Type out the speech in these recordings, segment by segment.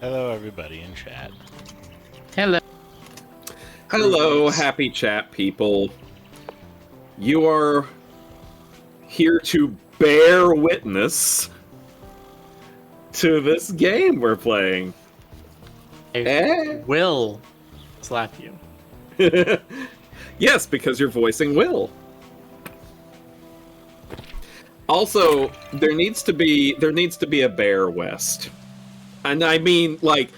Hello, everybody in chat. Hello. Hello, happy chat people. You are here to bear witness to this game we're playing. I will slap you. Yes, because you're voicing Will. Also, there needs to be a Bear West. And I mean like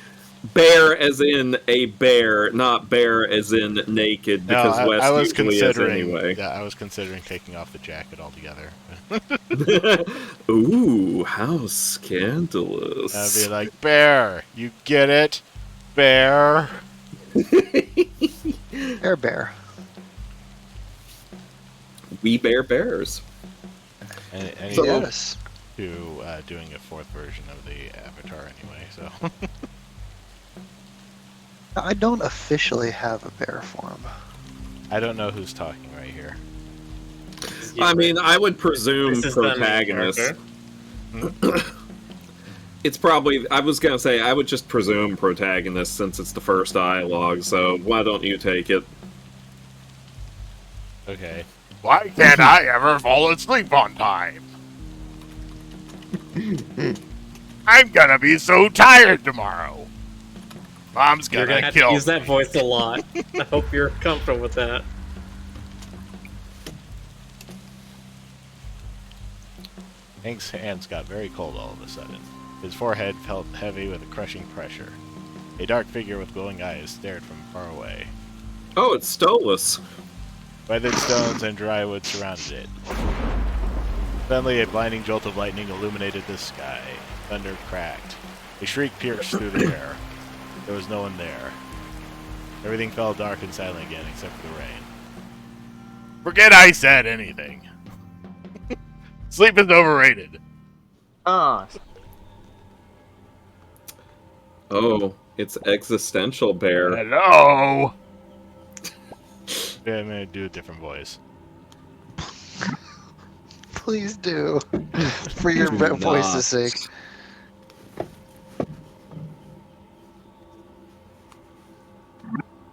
bear as in a bear, not bear as in naked, because No, West I was usually considering. is anyway. Yeah, I was considering taking off the jacket altogether. Ooh, how scandalous! I'd be like, Bear, you get it, Bear. Bear. We bear bears. And So- Yes. to doing a fourth version of the avatar anyway. So I don't officially have a bear form. I don't know who's talking right here. I mean, I would presume This is the main protagonist. character. It's probably. I was gonna say I would just presume protagonist since it's the first dialogue. So why don't you take it? Okay. Why can't I ever fall asleep on time? I'm gonna be so tired tomorrow. Mom's You're gonna gonna have to kill use that me. voice a lot. I hope you're comfortable with that. Hank's hands got very cold all of a sudden. His forehead felt heavy with a crushing pressure. A dark figure with glowing eyes stared from far away. Oh, it's Stolas. Weathered stones and dry wood surrounded it. Suddenly, a blinding jolt of lightning illuminated the sky. Thunder cracked. A shriek pierced through the air. There was no one there. Everything fell dark and silent again, except for the rain. Forget I said anything. Sleep is overrated. Oh, Oh, it's existential bear. Hello. Yeah, I'm gonna do a different voice. Please do. For your Do voice's not. sake.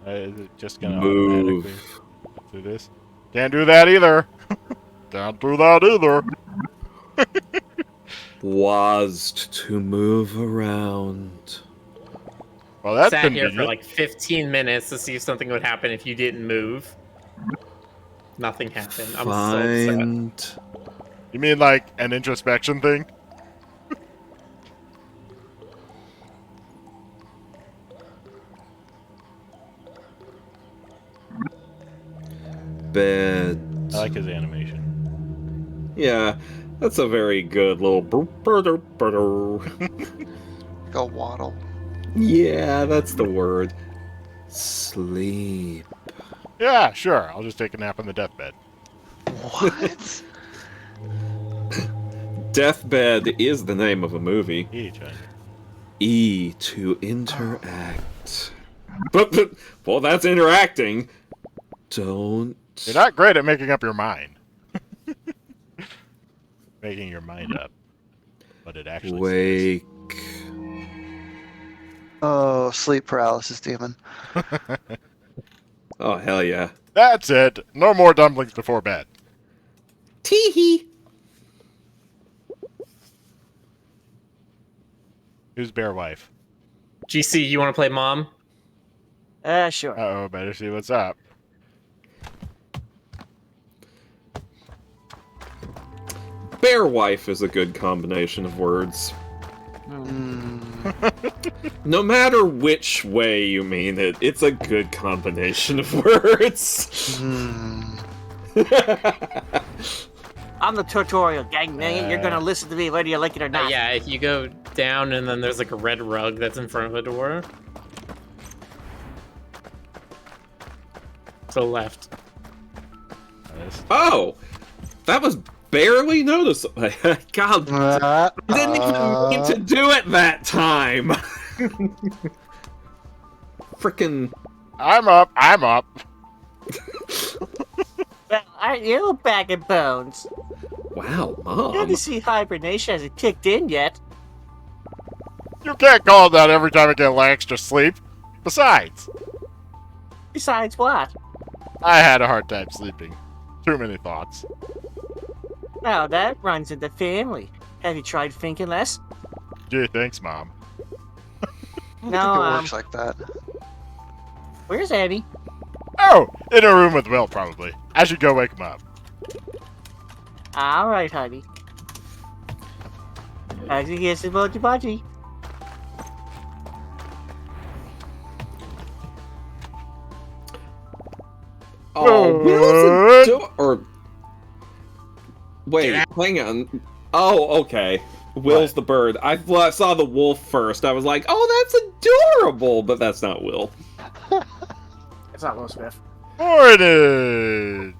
Is it just gonna Move. automatically do this? Can't do that either. Can't do that either. Was to move around. Well, that's Sat here convenient. for like 15 minutes to see if something would happen if you didn't move. Nothing happened. I'm so upset. Find. You mean like an introspection thing? Bed. I like his animation. Yeah, that's a very good little. Go waddle. Yeah, that's the word. Sleep. Yeah, sure. I'll just take a nap on the deathbed. What? Deathbed is the name of a movie. Each other. E to interact. But well, that's interacting. Don't. You're not great at making up your mind. Making your mind up. But it actually Wake. Oh, sleep paralysis demon. Oh hell yeah. That's it. No more dumplings before bed. Teehee. Who's bear wife? GC, you want to play mom? sure. Uh-oh, better see what's up. Bear wife is a good combination of words. No matter which way you mean it, it's a good combination of words. I'm the tutorial gang man. You're gonna listen to me whether you like it or not. Yeah, if you go down and then there's like a red rug that's in front of the door. To the left. Oh, that was barely noticeable. God, I didn't even mean to do it that time. Frickin'. I'm up. I'm up. Well, aren't you back in bones? Wow, Good Mom. to see hibernation hasn't kicked in yet. You can't call it that every time I get a little extra sleep. Besides, Besides what? I had a hard time sleeping. Too many thoughts. Now that runs in the family. Have you tried thinking less? Gee, thanks, Mom. I don't No, think it works like that. Where's Annie? Oh, in a room with Will, probably. I should go wake him up. All right, honey. As you kiss the budgie. Oh, Will's a or wait, hang on. Oh, okay. Will's the bird. I saw the wolf first. I was like, oh, that's adorable, but that's not Will. It's not Will Smith. Morning!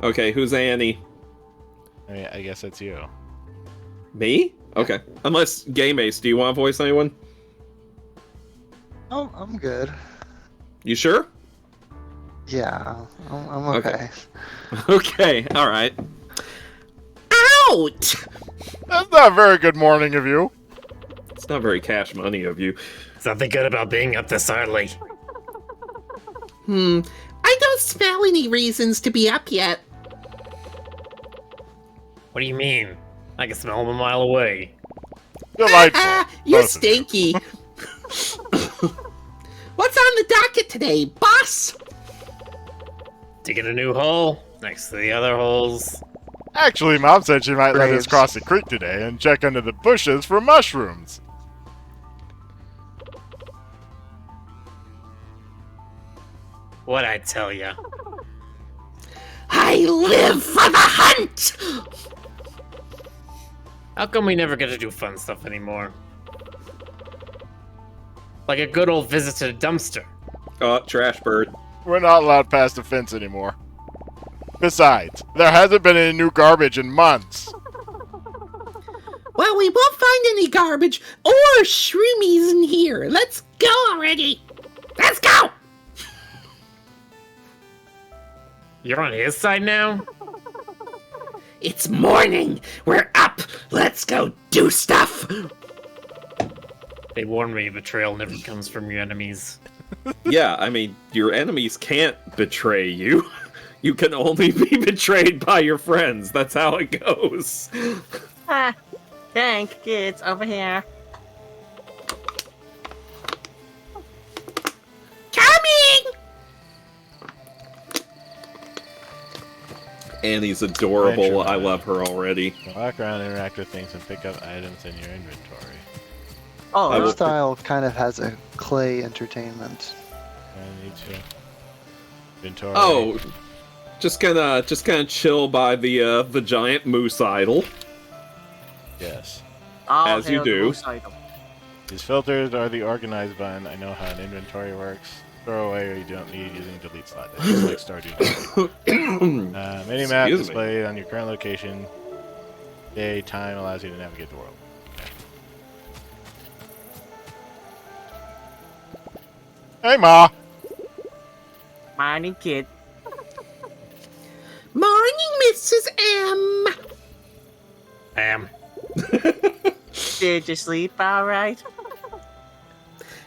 Okay, who's Annie? I guess it's you. Me? Okay. Unless Game Ace, do you want to voice anyone? Oh, I'm good. You sure? Yeah, I'm okay. Okay, alright. Out! That's not a very good morning of you. It's not very cash money of you. Something good about being up this early. I don't smell any reasons to be up yet. What do you mean? I can smell them a mile away. Delightful. You're both of you. stinky. What's on the docket today, boss? Digging a new hole next to the other holes. Actually, Mom said she might let us Graves. cross the creek today and check under the bushes for mushrooms. What'd I tell ya? I live for the hunt! How come we never get to do fun stuff anymore? Like a good old visit to the dumpster. Oh, trash bird. We're not allowed past the fence anymore. Besides, there hasn't been any new garbage in months. Well, we won't find any garbage or shroomies in here. Let's go already. Let's go! You're on his side now? It's morning. We're up. Let's go do stuff. They warned me betrayal never comes from your enemies. Yeah, I mean, your enemies can't betray you. You can only be betrayed by your friends. That's how it goes. Ah, thank kids over here. Coming! Annie's adorable. Adventure I mode. love her already. Walk around, interact with things, and pick up items in your inventory. Oh, I Our will- style kind of has a clay entertainment. I need to inventory. Oh, just gonna chill by the giant moose idol. Yes. all as you hail the do. moose idol. These filters are the organized button. I know how an inventory works. Throw away or you don't need using delete slot. It's just like Stardew. Minimap Excuse me. displayed on your current location. Day, time allows you to navigate the world. Okay. Hey, Ma! Morning, kid. Morning, Mrs. M. Did you sleep all right?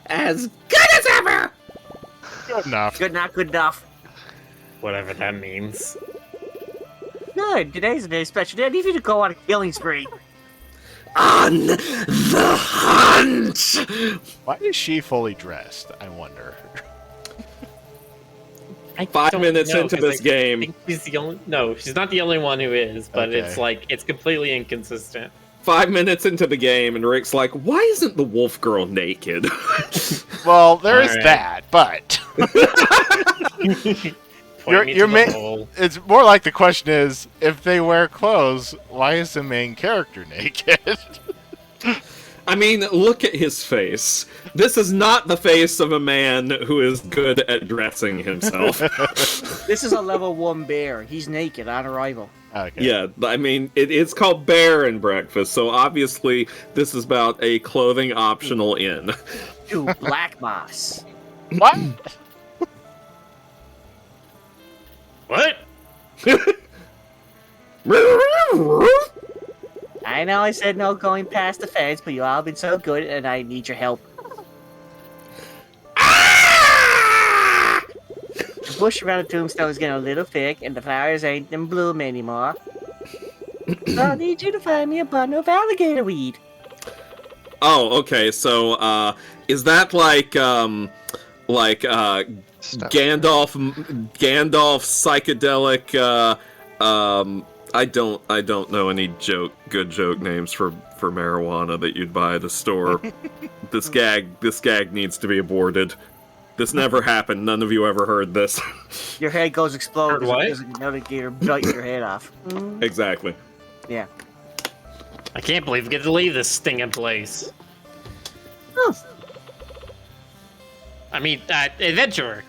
As good as ever. Good enough. Good, not good enough. Whatever that means. Good. Today's a very special day. I need you to go on a killing spree. On the hunt. Why is she fully dressed, I wonder? I 5 don't minutes know, into 'cause this I game. think she's the only. No, she's not the only one who is, but it's Okay. like it's completely inconsistent. 5 minutes into the game, and Rick's like, "Why isn't the wolf girl naked?" Well, there is Alright. that, but Point me you're to the ma- hole. it's more like the question is, if they wear clothes, why is the main character naked? I mean, look at his face. This is not the face of a man who is good at dressing himself. This is a level 1 bear. He's naked on arrival. Okay. Yeah, I mean, it's called Bear and Breakfast, so obviously this is about a clothing optional inn. Dude, black moss. What? What? I I know I said no going past the fence, but you all been so good, and I need your help. The bush around the tombstone is getting a little thick, and the flowers ain't in bloom anymore. So I need you to find me a bundle of alligator weed. Oh, okay. So, is that like Stuff. Gandalf psychedelic? I don't know any good joke names for marijuana that you'd buy at the store. This gag needs to be aborted. This never happened. None of you ever heard this. Your head goes explode What? because an alligator bite your head off. Exactly. Yeah. I can't believe we get to leave this stinking place. Oh. I mean, adventurer.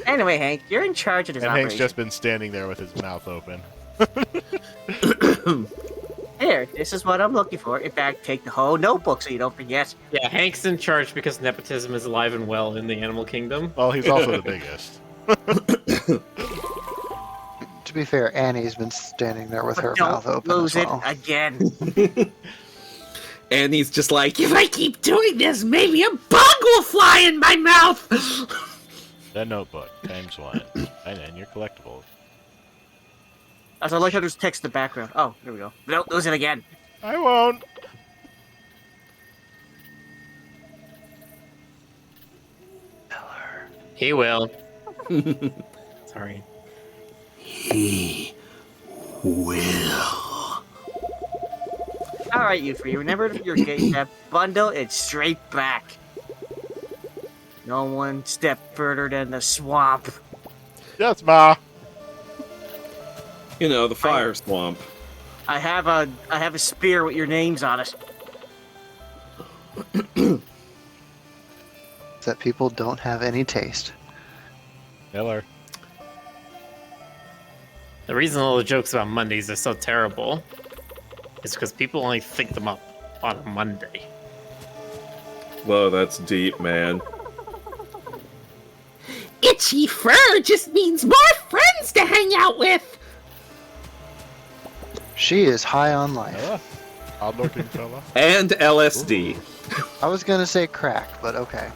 Anyway, Hank, you're in charge of this And Hank's operation. just been standing there with his mouth open. Here, this is what I'm looking for. In fact, take the whole notebook so you don't forget. Yeah, Hank's in charge because nepotism is alive and well in the animal kingdom. Well, he's also the biggest. To be fair, Annie's been standing there with But her don't mouth open lose as it well. again. And he's just like, If I keep doing this, maybe a bug will fly in my mouth. The notebook, ×1. And your collectibles. As I like how there's text in the background. Oh, there we go. Don't lose it again. I won't. He will. Sorry. He will. Alright, you three. Remember if you're getting that bundle, it's straight back. No one step further than the swamp. Yes, Ma. you know, the fire swamp. I have a spear with your names on it. That people don't have any taste. Miller. The reason all the jokes about Mondays are so terrible is because people only think them up on a Monday. Whoa, that's deep, man. Itchy fur just means more friends to hang out with. She is high on life. Fella. Odd-looking fella. And LSD. I was gonna say crack, but okay.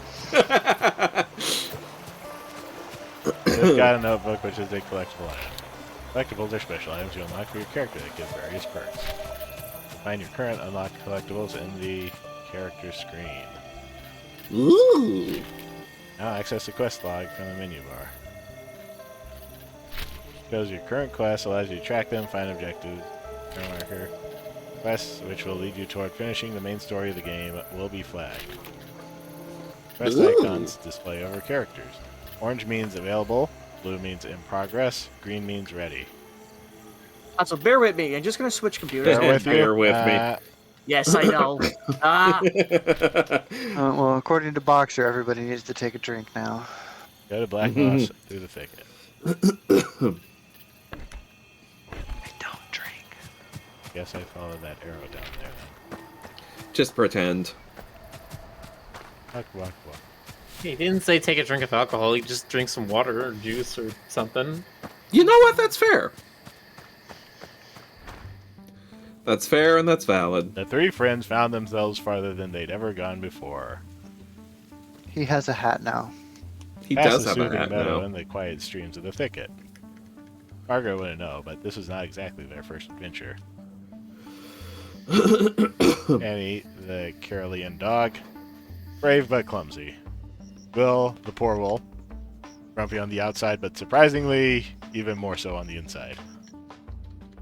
It's got a notebook, which is a collectible item. Collectibles are special items you unlock for your character that give various perks. Find your current unlocked collectibles in the character screen. Ooh. Now access the quest log from the menu bar. Shows your current quests, allows you to track them, find objectives, turn marker. Quests, which will lead you toward finishing the main story of the game, will be flagged. Quest icons display over characters. Orange means available, blue means in progress, green means ready. Also, bear with me. I'm just gonna switch computers. Bear with me. Yes, I know. Ah, Well, according to Boxer, everybody needs to take a drink now. Go to Black Moss through the thicket. I don't drink. Guess I followed that arrow down there then. Just pretend. Walk, walk, walk. He didn't say take a drink of alcohol, he just drink some water or juice or something. You know what? That's fair. That's fair and that's valid. The three friends found themselves farther than they'd ever gone before. He has a hat now. He Past does the have a soothing hat meadow now. and the quiet streams of the thicket. Margaret wouldn't know, but this was not exactly their first adventure. Annie, the Carolean dog, brave but clumsy. Will, the poor wolf, grumpy on the outside, but surprisingly, even more so on the inside.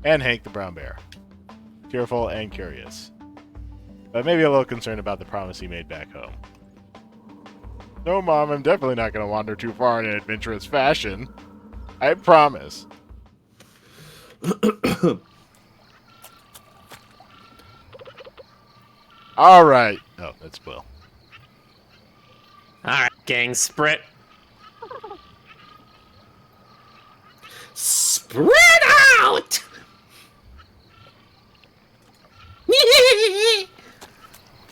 And Hank, the brown bear, cheerful and curious, but maybe a little concerned about the promise he made back home. No, Mom, I'm definitely not going to wander too far in an adventurous fashion. I promise. All right. Oh, that's Will. Alright, gang, sprit. Spread out.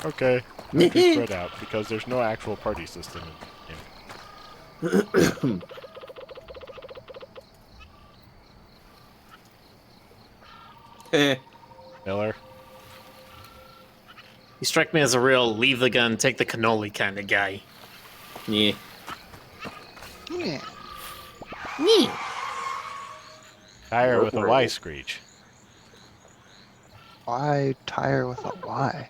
Okay. Let's be spread out because there's no actual party system in Miller. You strike me as a real leave the gun, take the cannoli kind of guy. Yeah. Yeah. Me. Tire with a Y screech. Why tire with a Y?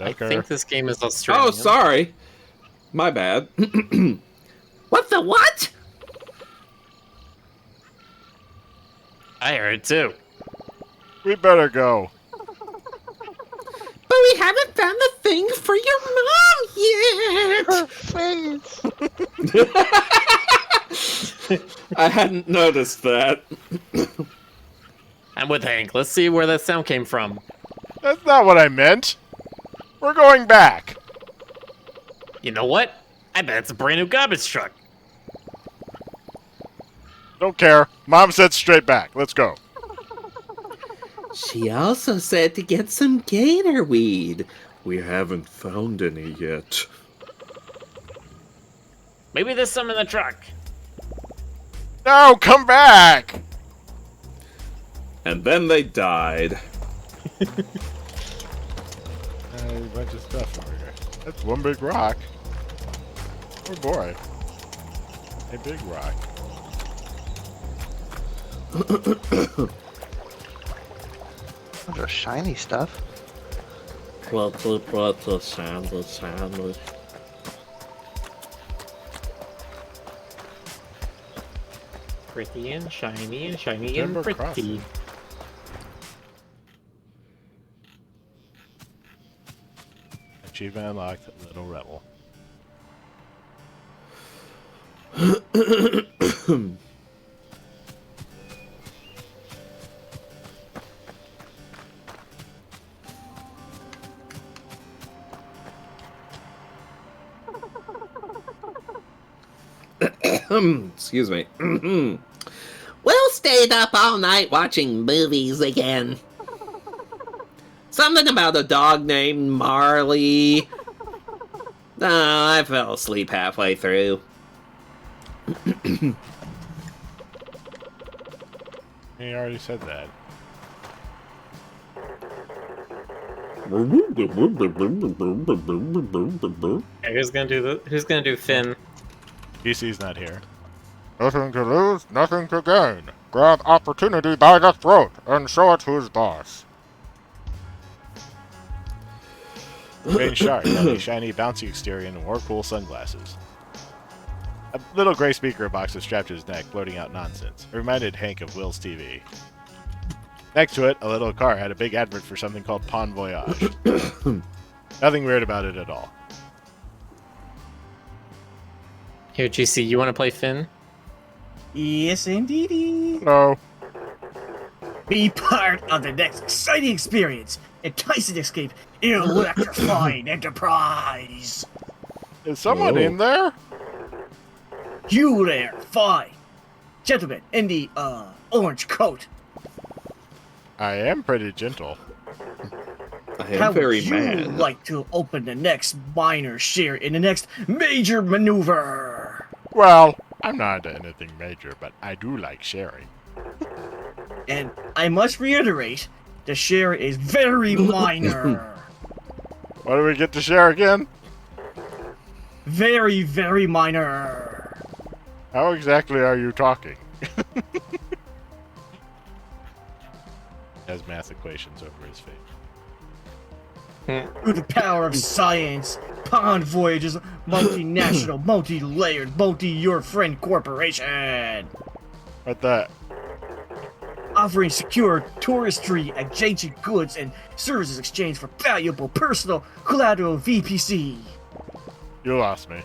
I Okay. think this game is Australian. Oh, sorry. My bad. What the what? I heard too. We better go. But we haven't found the thing for your mom yet. Face. I hadn't noticed that. I'm with Hank. Let's see where that sound came from. That's not what I meant. We're going back. You know what? I bet it's a brand new garbage truck. Don't care. Mom said straight back. Let's go. She also said to get some gator weed. We haven't found any yet. Maybe there's some in the truck. No, come back. And then they died. A bunch of stuff over here. That's one big rock. Oh boy. A big rock. Those are shiny stuff. Sandwich. Pretty and shiny and shiny Timber and pretty. crossing. Achievement unlocked, Little Rebel. Excuse me. Will stayed up all night watching movies again. Something about a dog named Marley. No, I fell asleep halfway through. He already said that. Okay, who's gonna do Finn? PC's not here. Nothing to lose, nothing to gain. Grab opportunity by the throat and show it who's boss. Green Shark had a shiny, bouncy exterior and wore cool sunglasses. A little gray speaker box was strapped to his neck, blurting out nonsense. It reminded Hank of Will's TV. Next to it, a little car had a big advert for something called Pawn Voyage. Nothing weird about it at all. Here, GC, you want to play Finn? Yes, indeedy. No. Be part of the next exciting experience. Enticing escape, electrifying enterprise. Is someone Whoa. in there? You there, fine. Gentleman in the, orange coat. I am pretty gentle. I am How very would you mad. like to open the next minor share in the next major maneuver? Well, I'm not into anything major, but I do like sharing. And I must reiterate, the share is very minor. What do we get to share again? Very, very minor. How exactly are you talking? Has math equations over his face. Through the power of science, Pond Voyage is a multinational, multi-layered, multi-your-friend corporation. What that? Offering secure touristry, adjacent goods, and services exchange for valuable personal collateral VPC. You lost me.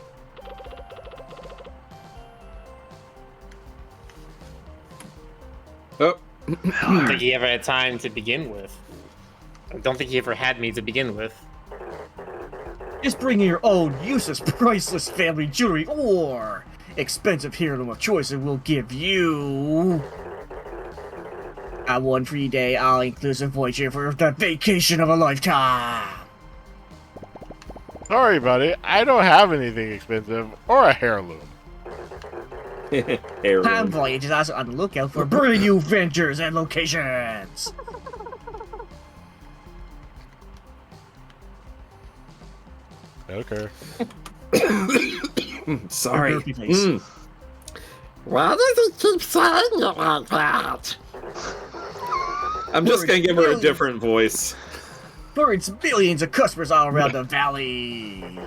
Oh, I don't think he ever had time to begin with. I don't think he ever had me to begin with. Just bring in your own useless, priceless family jewelry or expensive heirloom of choice and we'll give you a 1 free day all-inclusive voyage for the vacation of a lifetime. Sorry, buddy. I don't have anything expensive or a heirloom. Time Heroin. Voyage is also on the lookout for brand new ventures and locations. Okay. Sorry. Burpy face. Why does he keep saying it like that? I'm just gonna give her a different voice. Birds millions of customers all around the valley.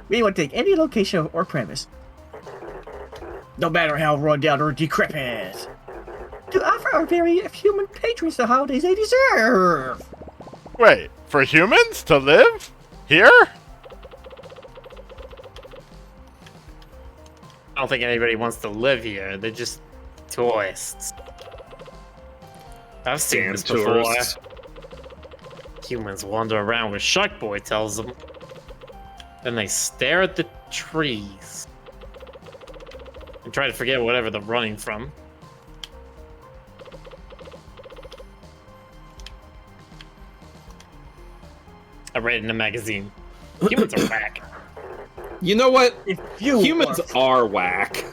We want to take any location or premise, no matter how run down or decrepit, to offer our very human patrons the holidays they deserve. Wait, for humans to live here? I don't think anybody wants to live here. They're just tourists. I've seen Damn this before. tourists. Humans wander around where Shark Boy tells them. Then they stare at the trees. And try to forget whatever they're running from. I read it in a magazine. Humans are whack. You know what? If you Humans are whack.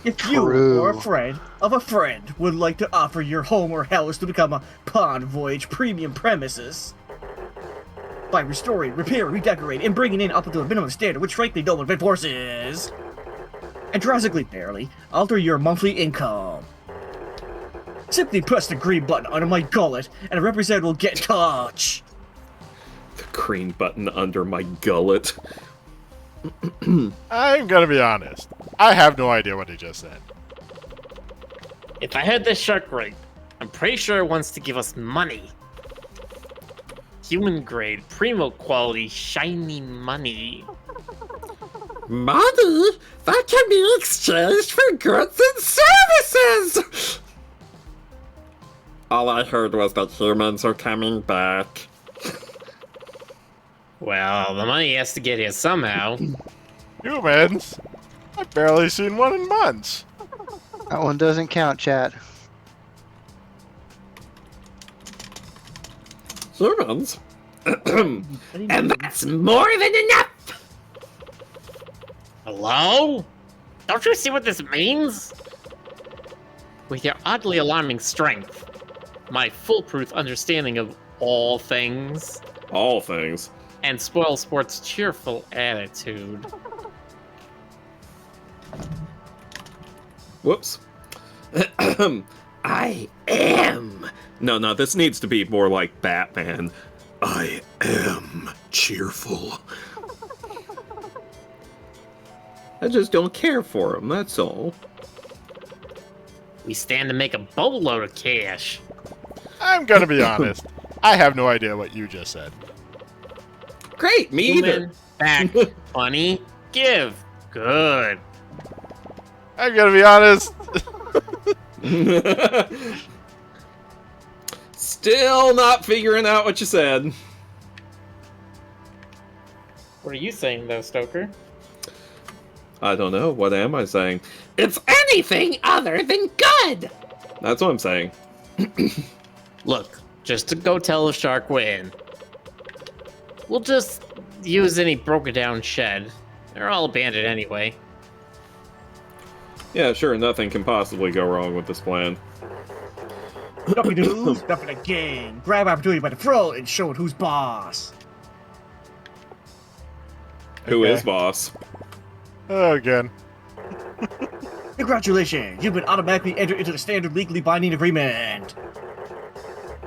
If you True. or a friend of a friend would like to offer your home or house to become a Pond Voyage premium premises by restoring, repairing, redecorating, and bringing in up to a minimum standard, which frankly no one enforces, and drastically barely alter your monthly income, simply press the green button under my gullet, and a representative will get in touch. The green button under my gullet. I'm gonna be honest. I have no idea what he just said. If I heard this shark right, I'm pretty sure it wants to give us money. Human grade, primo quality, shiny money. Money that can be exchanged for goods and services! All I heard was that humans are coming back. Well, the money has to get here somehow. Humans? I've barely seen one in months. That one doesn't count, chat. Humans? And that's more than enough! Hello? Don't you see what this means? With your oddly alarming strength, my foolproof understanding of all things, All things. and Spoil Sport's cheerful attitude. Whoops. I am. No, this needs to be more like Batman. I am cheerful. I just don't care for him, that's all. We stand to make a boatload of cash. I'm gonna be honest. I have no idea what you just said. Great, me either. Human, back, money, give. Good. I'm gonna be honest. Still not figuring out what you said. What are you saying, though, Stoker? I don't know. What am I saying? It's anything other than good! That's what I'm saying. Look, just to go tell the shark we're in. We'll just use any broken down shed. They're all abandoned anyway. Yeah, sure, nothing can possibly go wrong with this plan. Dumpy doos, dumping a gang. Grab opportunity by the throat and show it who's boss. Who Okay. is boss? Oh, again. Congratulations, you've been automatically entered into the standard legally binding agreement.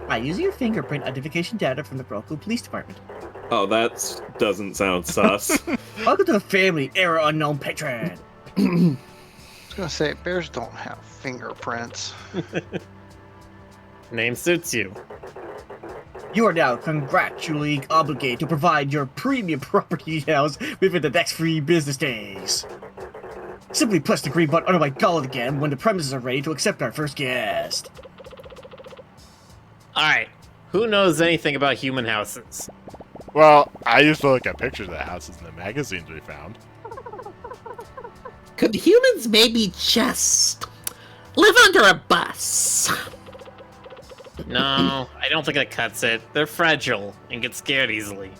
By using your fingerprint identification data from the Roku Police Department. Oh, that doesn't sound sus. Welcome to the family, era unknown patron. I was gonna say, bears don't have fingerprints. Name suits you. You are now contractually obligated to provide your premium property details within the next 3 business days. Simply press the green button under my gullet again when the premises are ready to accept our first guest. Alright, who knows anything about human houses? Well, I used to look at pictures of the houses in the magazines we found. Could humans maybe just live under a bus? No, I don't think that cuts it. They're fragile and get scared easily.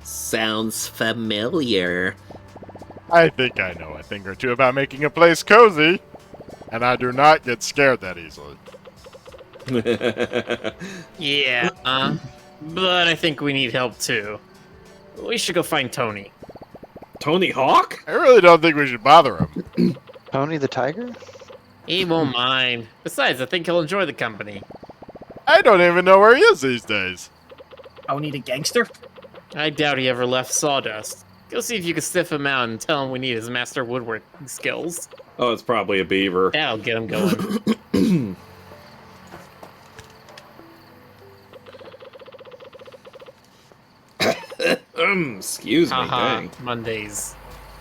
Sounds familiar. I think I know a thing or two about making a place cozy, and I do not get scared that easily. Yeah, but I think we need help too. We should go find Tony. Tony Hawk? I really don't think we should bother him. Tony the Tiger? He won't mind. Besides, I think he'll enjoy the company. I don't even know where he is these days. Tony the gangster? I doubt he ever left Sawdust. Go see if you can sniff him out and tell him we need his master woodworking skills. Oh, it's probably a beaver. That'll get him going. Excuse me, Haha, dang. Mondays.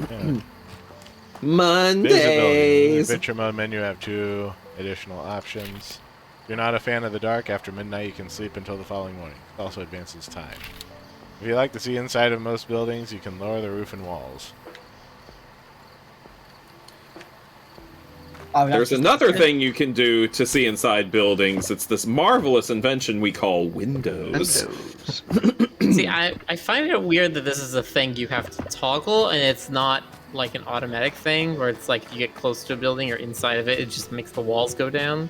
Yeah. Mondays. Visibility. Adventure mode menu have 2 additional options. If you're not a fan of the dark, after midnight you can sleep until the following morning. It also advances time. If you like to see inside of most buildings, you can lower the roof and walls. Oh, There's another thing you can do to see inside buildings. It's this marvelous invention we call windows. See, I find it weird that this is a thing you have to toggle, and it's not like an automatic thing where it's like if you get close to a building or inside of it, it just makes the walls go down.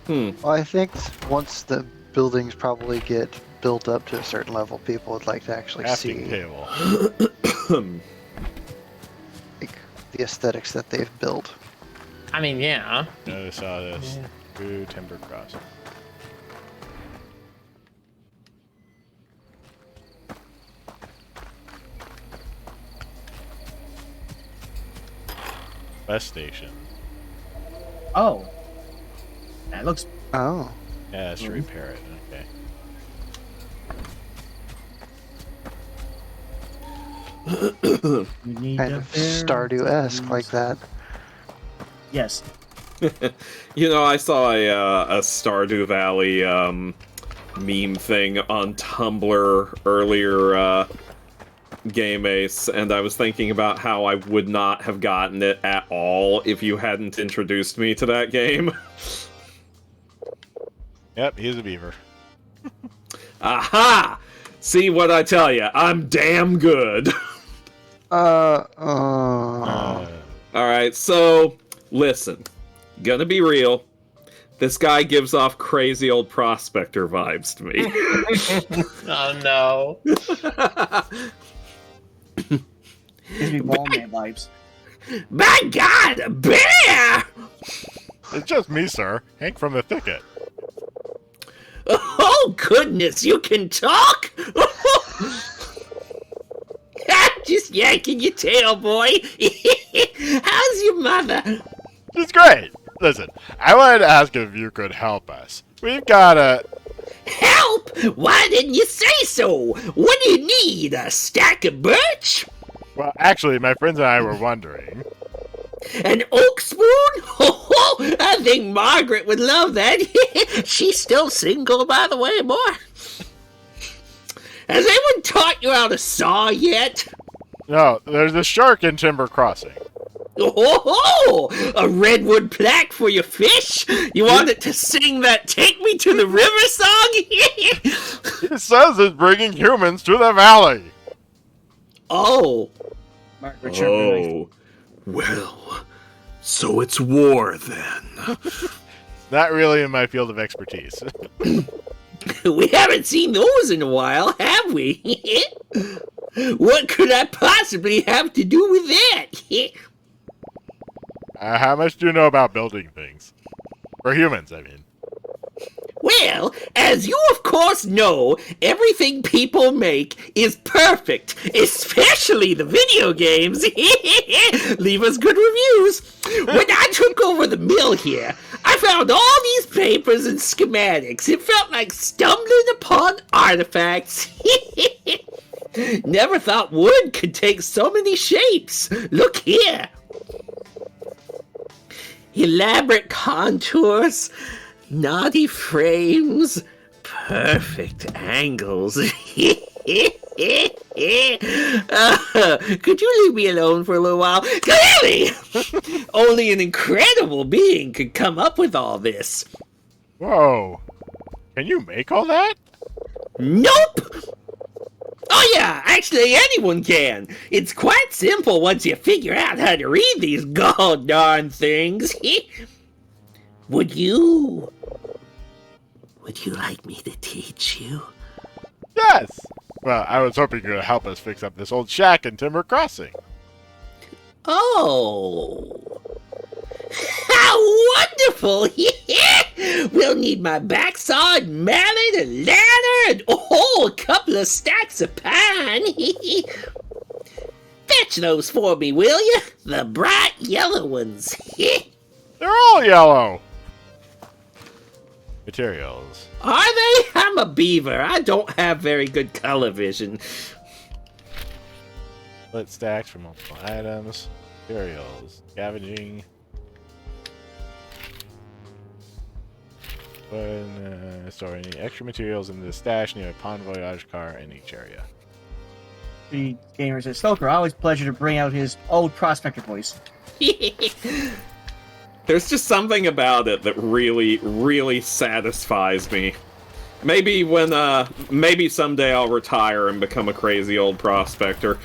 Well, I think once the buildings probably get built up to a certain level, people would like to actually Crafting see table. like, the aesthetics that they've built. I mean, yeah. I saw this. Through Timber Crossing. Bus station. Oh. That looks... Oh. Yeah, it's to repair it. Okay. You need Kind a of bear Stardew-esque to like that. Yes. You know, I saw a Stardew Valley meme thing on Tumblr earlier, Game Ace, and I was thinking about how I would not have gotten it at all if you hadn't introduced me to that game. Yep, he's a beaver. Aha! See what I tell you? I'm damn good. Alright, so, listen. Gonna be real. This guy gives off crazy old prospector vibes to me. Oh no. Gives me ball man vibes. My God, a bear! It's just me, sir. Hank from the thicket. Oh, goodness, you can talk? Just yanking your tail, boy. How's your mother? It's great. Listen, I wanted to ask if you could help us. We've got a... Help? Why didn't you say so? What do you need, a stack of birch? Well, actually, my friends and I were wondering. An oak spoon? Oh, I think Margaret would love that. She's still single, by the way, boy. Has anyone taught you how to saw yet? No, there's a shark in Timber Crossing. Oh, a redwood plaque for your fish? You want it to sing that "Take Me to the River" song? It says it's bringing humans to the valley. Oh. Margaret Sherman. Oh, well, so it's war then. Not really in my field of expertise. We haven't seen those in a while, have we? What could I possibly have to do with that? How much do you know about building things? For humans, I mean. Well, as you of course know, everything people make is perfect, especially the video games. Leave us good reviews. When I took over the mill here, I found all these papers and schematics. It felt like stumbling upon artifacts. Never thought wood could take so many shapes. Look here. Elaborate contours, knotty frames, perfect angles. Could you leave me alone for a little while? Clearly! Only an incredible being could come up with all this. Whoa. Can you make all that? Nope! All yeah, actually anyone can. It's quite simple once you figure out how to read these god darn things. Would you like me to teach you? Yes! Well, I was hoping you would help us fix up this old shack in Timber Crossing. Oh. How wonderful! We'll need my backsaw and mallet and ladder and a couple of stacks of pine. Fetch those for me, will you? The bright yellow ones. They're all yellow! Materials. Are they? I'm a beaver. I don't have very good color vision. Split stacks for multiple items. Materials. Scavenging. When store any extra materials in the stash near a Pond Voyage car in each area. The gamer says, Stoker, always a pleasure to bring out his old prospector voice. There's just something about it that really, really satisfies me. Maybe maybe someday I'll retire and become a crazy old prospector.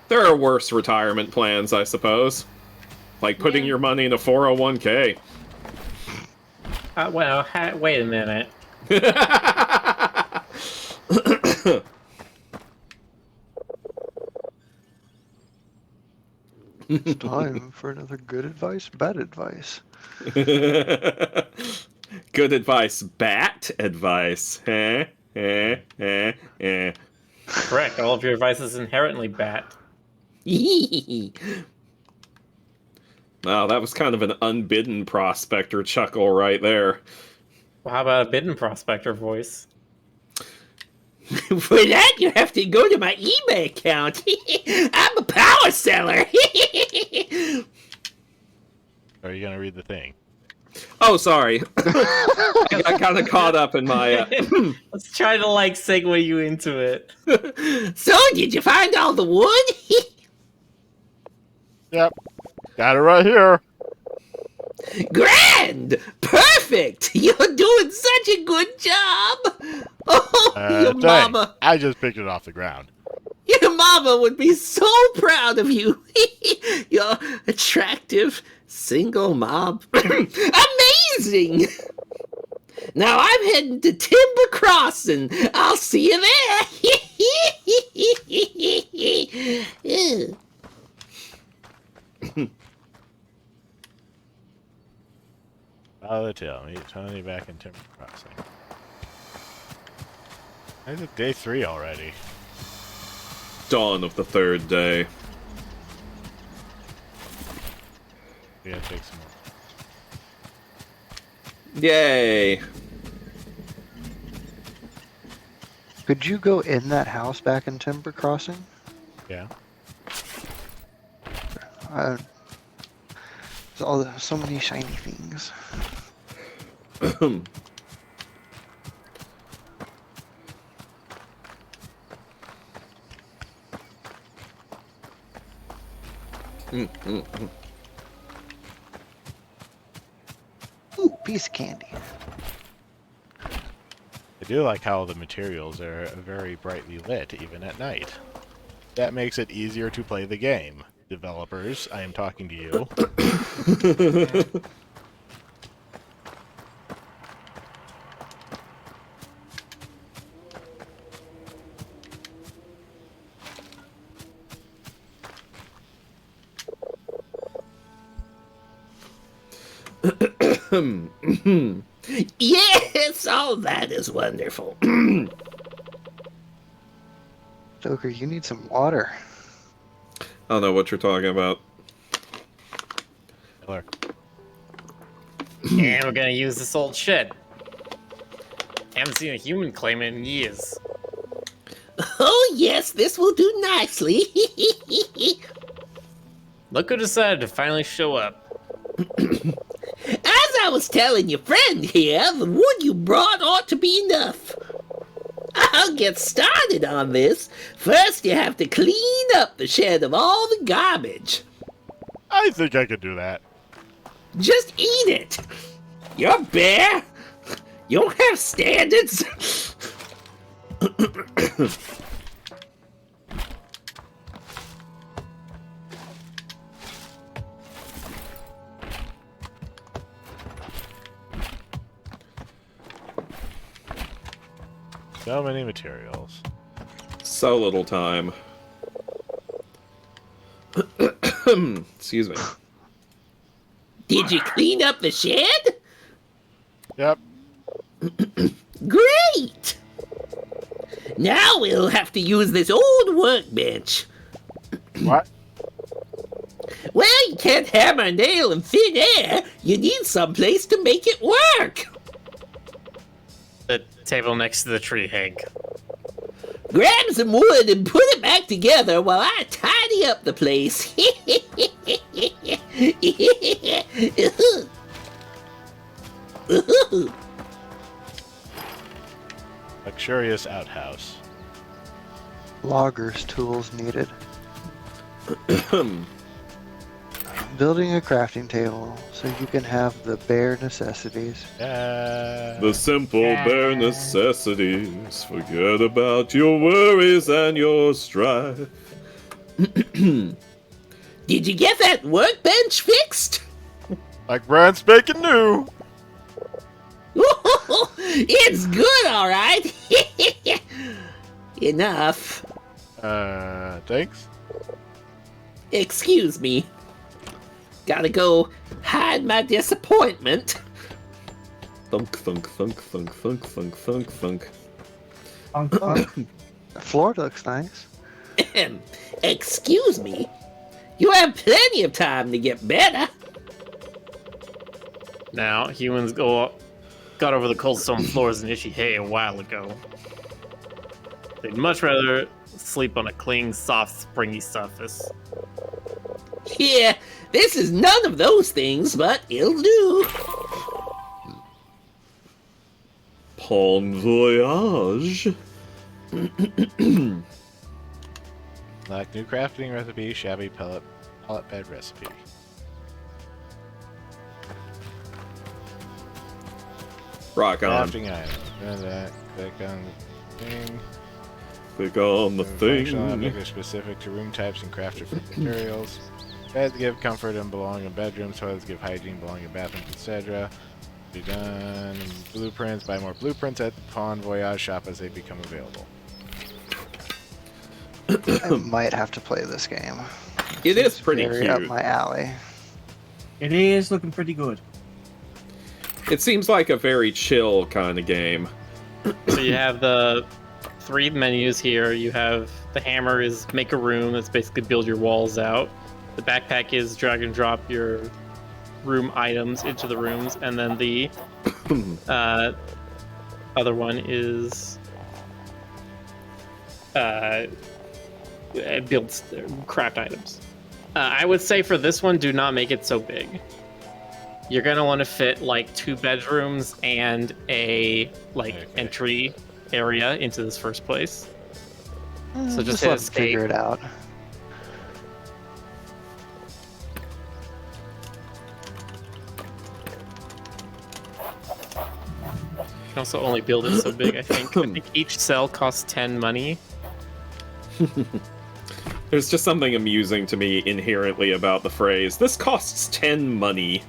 There are worse retirement plans, I suppose. Like putting your money in a 401k. Wait a minute. It's time for another good advice, bad advice. Good advice, bat advice. Correct. All of your advice is inherently bad. Wow, that was kind of an unbidden prospector chuckle right there. Well, how about a bidden prospector voice? For that, you have to go to my eBay account. I'm a power seller. Are you gonna read the thing? Oh, sorry. I got kind of caught up in my... Let's try to, segue you into it. So, did you find all the wood? Yep. Got it right here. Grand! Perfect! You're doing such a good job! Oh, your Dang, mama... I just picked it off the ground. Your mama would be so proud of you. Your attractive single mom. Amazing! Now I'm heading to Timber Crossing. I'll see you there. Follow the tail. Meet Tony back in Timber Crossing. Is it day 3 already? Dawn of the third day. We gotta take some more. Yay! Could you go in that house back in Timber Crossing? Yeah. So many shiny things. Ooh, piece of candy. I do like how the materials are very brightly lit, even at night. That makes it easier to play the game. Developers, I am talking to you. Yes, all that is wonderful. Stoker, you need some water. I don't know what you're talking about. Miller. And we're gonna use this old shed. Haven't seen a human claim it in years. Oh yes, this will do nicely. Look who decided to finally show up. As I was telling your friend here, the wood you brought ought to be enough. I'll get started on this. First, you have to clean up the shed of all the garbage. I think I could do that. Just eat it. You're a bear. You don't have standards. So many materials. So little time. Excuse me. Did you clean up the shed? Yep. Great! Now we'll have to use this old workbench. What? Well, you can't hammer a nail in thin air. You need someplace to make it work. The table next to the tree, Hank. Grab some wood and put it back together while I tidy up the place. Luxurious outhouse. Loggers tools needed. Building a crafting table so you can have the bare necessities. Yeah. The simple bare necessities. Forget about your worries and your strife. Did you get that workbench fixed? Like brand spanking new. It's good, all right. Enough. Thanks. Excuse me. Gotta go hide my disappointment. Thunk, thunk, thunk, thunk, thunk, thunk, thunk, thunk. The floor looks nice. Excuse me. You have plenty of time to get better. Now, humans got over the cold stone floors and itchy hay a while ago. They'd much rather sleep on a clean, soft, springy surface. Yeah, this is none of those things, but it'll do. Bon voyage. Like new crafting recipe, shabby pallet bed recipe. Rock on. Crafting item. And that. Click on the thing. Click on the Functional thing. objects are specific to room types and crafted from materials. Beds give comfort and belong in bedrooms. Toilets give hygiene, belong in bathrooms, etc. Be done. Blueprints. Buy more blueprints at the Bon Voyage shop as they become available. I might have to play this game. It is pretty Very up cute. my alley. It is looking pretty good. It seems like a very chill kind of game. So you have the 3 menus here. You have the hammer is make a room. That's basically build your walls out. The backpack is drag and drop your room items into the rooms. And then the other one is builds craft items. I would say for this one, do not make it so big. You're gonna want to fit like 2 bedrooms and a entry area into this first place. So just hit let them escape. figure it out. You can also only build it so big, I think. I think each cell costs 10 money. There's just something amusing to me inherently about the phrase, this costs 10 money.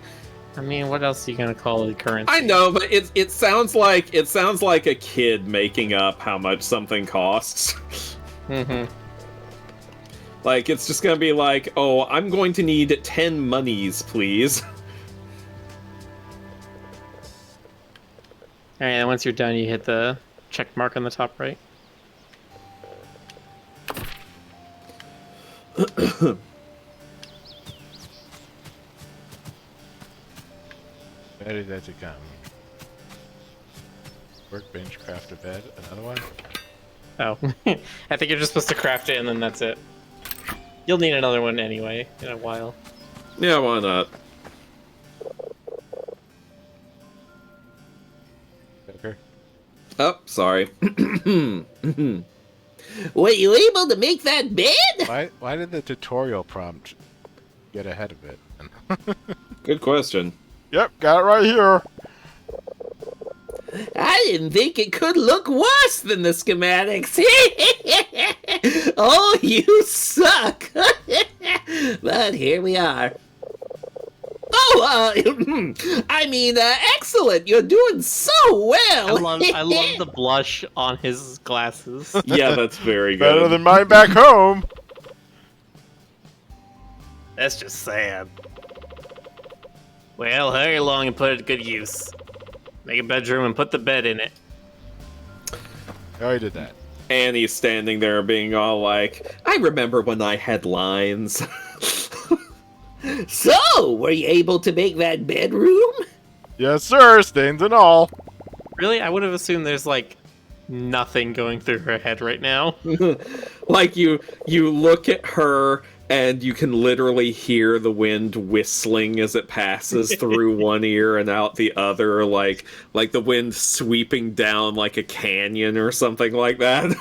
I mean, what else are you gonna call it currency? I know, but it sounds like a kid making up how much something costs. Mm-hmm. Like, it's just gonna be like, oh, I'm going to need 10 monies, please. Alright, and once you're done, you hit the check mark on the top right. Ready that to come. Workbench, craft a bed. Another one? Oh. I think you're just supposed to craft it and then that's it. You'll need another one anyway, in a while. Yeah, why not? Okay. Oh, sorry. Were you able to make that bed? Why did the tutorial prompt get ahead of it? Good question. Yep, got it right here. I didn't think it could look worse than the schematics. Oh, you suck. But here we are. Oh, I mean, excellent. You're doing so well. I love the blush on his glasses. Yeah, that's very good. Better than mine back home. That's just sad. Well, hurry along and put it to good use. Make a bedroom and put the bed in it. I already did that. Annie's standing there being all like, I remember when I had lines. So, were you able to make that bedroom? Yes, sir. Stains and all. Really? I would have assumed there's like nothing going through her head right now. Like you look at her and you can literally hear the wind whistling as it passes through one ear and out the other, like the wind sweeping down like a canyon or something like that.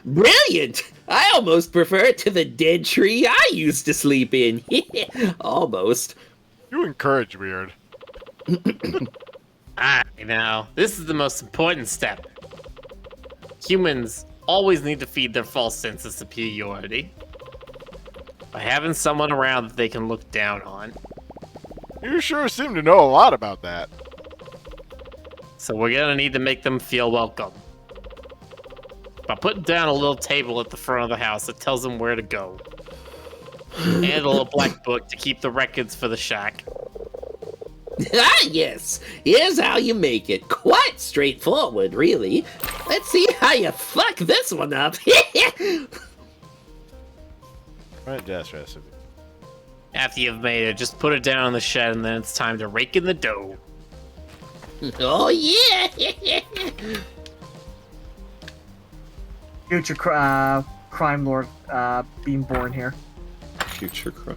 Brilliant! I almost prefer it to the dead tree I used to sleep in. Almost. You encourage weird. Now, this is the most important step. Humans always need to feed their false sense of superiority by having someone around that they can look down on. You sure seem to know a lot about that. So we're gonna need to make them feel welcome by putting down a little table at the front of the house that tells them where to go, and a little black book to keep the records for the shack. Ah, yes. Here's how you make it. Quite straightforward, really. Let's see how you fuck this one up. Front desk recipe. After you've made it, just put it down in the shed, and then it's time to rake in the dough. Oh, yeah. Future crime lord being born here. Future crime.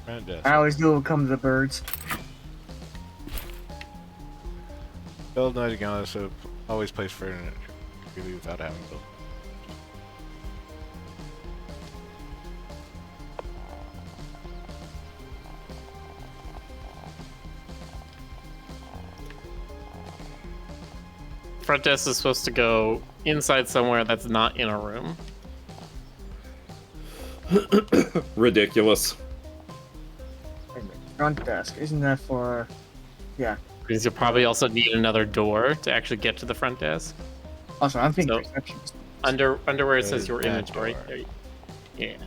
Front desk. I always knew it would come to the birds. Build night again, so always place furniture really without having built. Front desk is supposed to go inside somewhere that's not in a room. Ridiculous. Wait a minute. Front desk. Isn't that for... Yeah. Because you'll probably also need another door to actually get to the front desk. Also, I'm thinking So- reception. Under where it says There's your that inventory. door. There you- Yeah.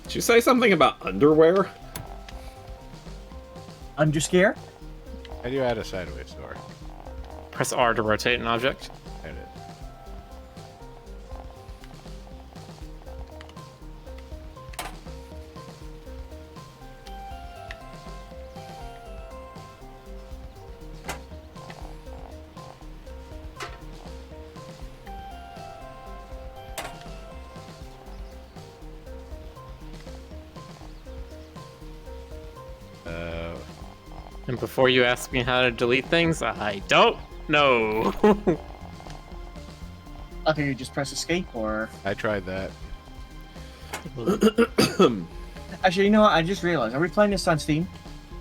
Did you say something about underwear? Under scare? How do you add a sideways door? Press R to rotate an object. There it is. And before you ask me how to delete things, I don't know. Okay, you just press escape, or... I tried that. Actually, you know what? I just realized. Are we playing this on Steam?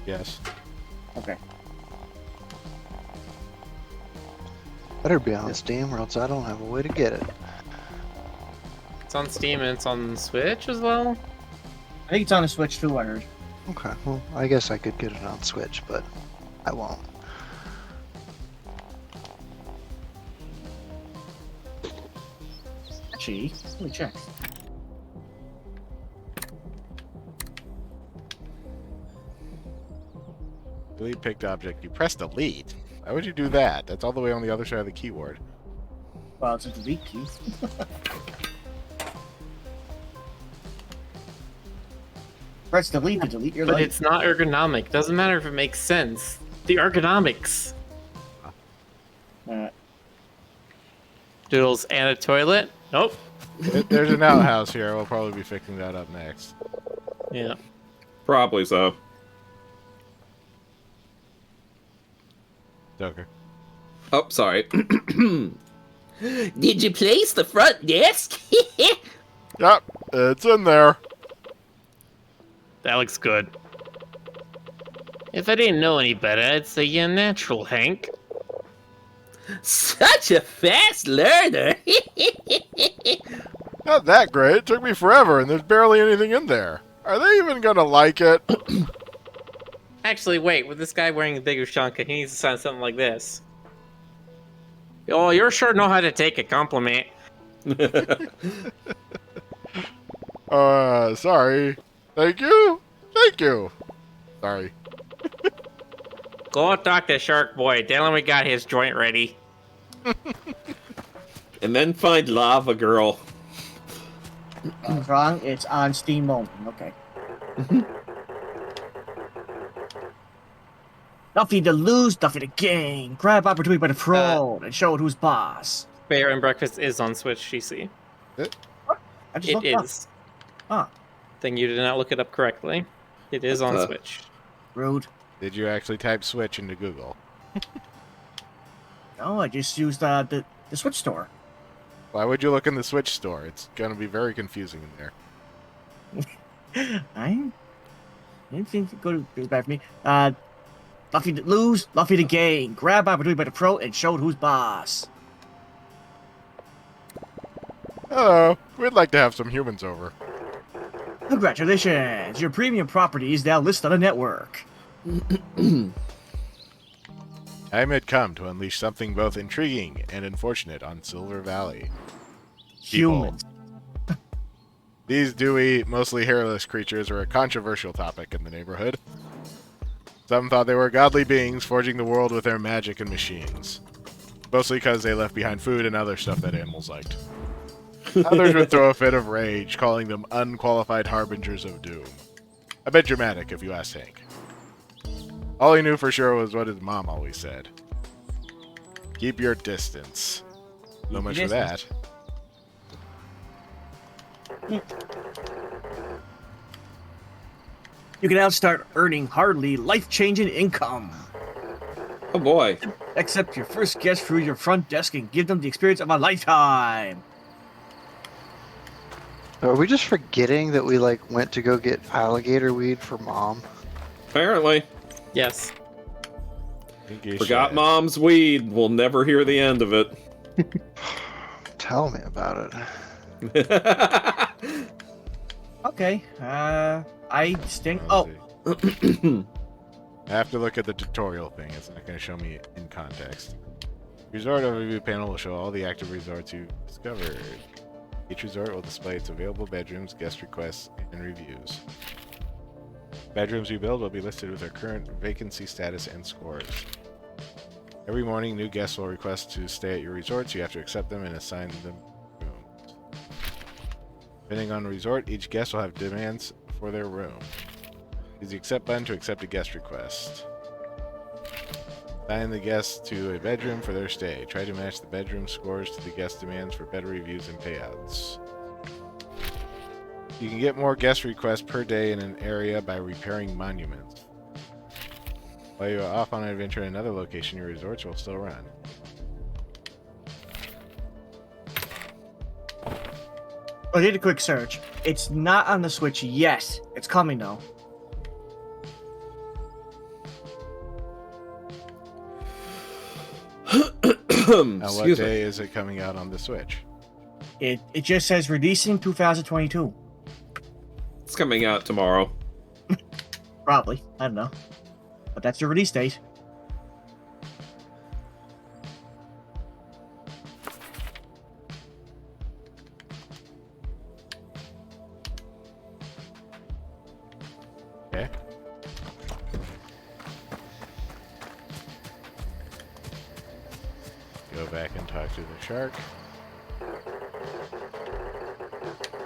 Yes. Okay. Better be on Steam, or else I don't have a way to get it. It's on Steam and it's on Switch as well. I think it's on the Switch too, I heard. Okay, well, I guess I could get it on Switch, but I won't. Actually, let me check. Delete picked object. You press delete. Why would you do that? That's all the way on the other side of the keyboard. Well, it's a delete key. Press delete to delete your But life. it's not ergonomic. Doesn't matter if it makes sense. The ergonomics. Doodles and a toilet. Nope. There's an outhouse here. We'll probably be fixing that up next. Yeah. Probably so. Joker. Oh, sorry. Did you place the front desk? Yep, it's in there. That looks good. If I didn't know any better, I'd say you're natural, Hank. Such a fast learner. Not that great. It took me forever, and there's barely anything in there. Are they even gonna like it? Actually, wait, with this guy wearing a bigger Shanka, he needs to sound something like this. Oh, you sure know how to take a compliment. Sorry. Thank you? Thank you. Sorry. Go talk to Shark Boy. Tell him we got his joint ready. And then find Lava Girl. What's wrong? It's on Steam only. Okay. Nothing to lose, nothing to gain. Grab opportunity by the throne and show it who's boss. Bear and Breakfast is on Switch, GC. I just It looked it up. is. Huh. Then you did not look it up correctly. It is on Uh. Switch. Rude. Did you actually type Switch into Google? No, I just used the Switch store. Why would you look in the Switch store? It's gonna be very confusing in there. I didn't think it go bad for me. Nothing to lose, nothing to gain. Grab opportunity by the pro and show it who's boss. Hello. We'd like to have some humans over. Congratulations! Your premium property is now listed on the network. Time had come to unleash something both intriguing and unfortunate on Silver Valley. People. Humans. These dewy, mostly hairless creatures are a controversial topic in the neighborhood. Some thought they were godly beings forging the world with their magic and machines. Mostly because they left behind food and other stuff that animals liked. Others would throw a fit of rage, calling them unqualified harbingers of doom. A bit dramatic, if you ask Hank. All he knew for sure was what his mom always said. Keep your distance. So much for that. You can now start earning hardly life-changing income. Oh boy. Accept your first guest through your front desk and give them the experience of a lifetime. Are we just forgetting that we went to go get alligator weed for mom? Apparently. Yes. Forgot Mom's weed. We'll never hear the end of it. Tell me about it. Okay. I stink. Oh, I have to look at the tutorial thing. It's not going to show me in context. Resort overview panel will show all the active resorts you've discovered. Each resort will display its available bedrooms, guest requests, and reviews. Bedrooms you build will be listed with their current vacancy status and scores. Every morning, new guests will request to stay at your resorts. You have to accept them and assign them rooms. Depending on the resort, each guest will have demands for their room. Use the accept button to accept a guest request. Assign the guest to a bedroom for their stay. Try to match the bedroom scores to the guest demands for better reviews and payouts. You can get more guest requests per day in an area by repairing monuments. While you are off on an adventure in another location, your resorts will still run. I did a quick search. It's not on the Switch yet. It's coming though. Now, what day is it coming out on the Switch? It just says releasing 2022. It's coming out tomorrow. Probably. I don't know. But that's the release date. Okay. Go back and talk to the shark.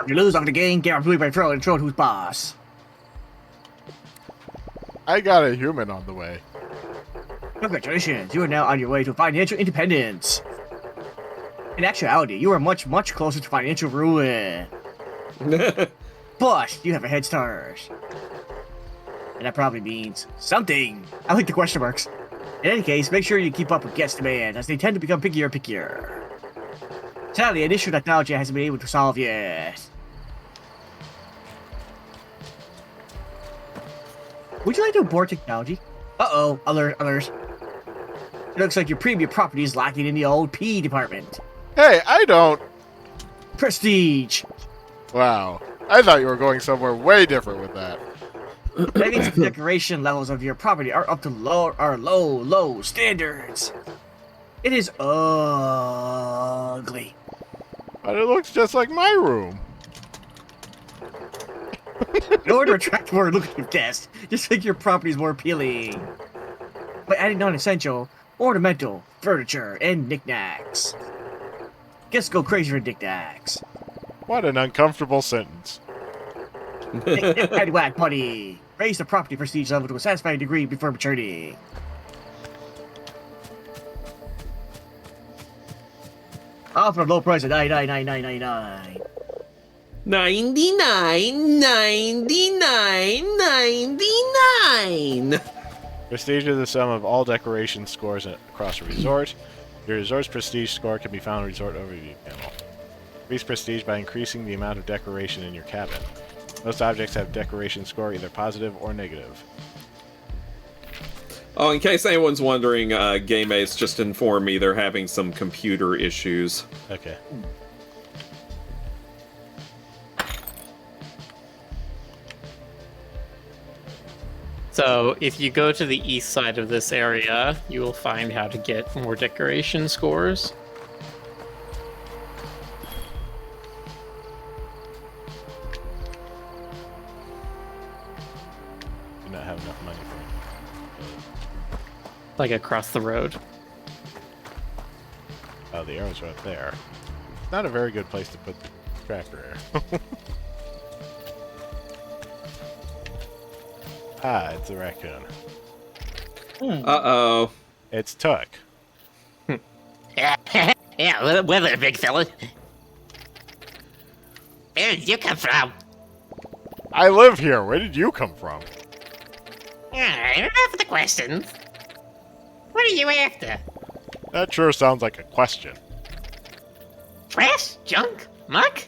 If you lose on the game, get opportunity by throw and show who's boss. I got a human on the way. Congratulations, you are now on your way to financial independence. In actuality, you are much, much closer to financial ruin. But you have a head start. And that probably means something. I like the question marks. In any case, make sure you keep up with guest demand, as they tend to become pickier and pickier. Sadly, an issue technology hasn't been able to solve yet. Would you like to abort technology? Uh-oh, alert. It looks like your premium property is lacking in the old P department. Hey, I don't. Prestige! Wow. I thought you were going somewhere way different with that. That means the decoration levels of your property are up to low standards. It is ugly. But it looks just like my room. In order to attract more lucrative guests, just make your properties more appealing by adding non-essential, ornamental furniture and knickknacks. Guests go crazy for knickknacks. What an uncomfortable sentence. Head whack money. Raise the property prestige level to a satisfying degree before maturity. All for a low price of $99.99. 99. Prestige is the sum of all decoration scores across a resort. Your resort's prestige score can be found in Resort Overview panel. Increase prestige by increasing the amount of decoration in your cabin. Most objects have decoration score either positive or negative. Oh, in case anyone's wondering, Game Ace just informed me they're having some computer issues. Okay. So, if you go to the east side of this area, you will find how to get more decoration scores. Do not have enough money for it. Like across the road. Oh, the arrows are up there. It's not a very good place to put the tracker air. Ah, it's a raccoon. Uh-oh. It's Tuck. Yeah, where there, big fella? Where did you come from? I live here. Where did you come from? Enough of the questions. What are you after? That sure sounds like a question. Trash? Junk? Muck?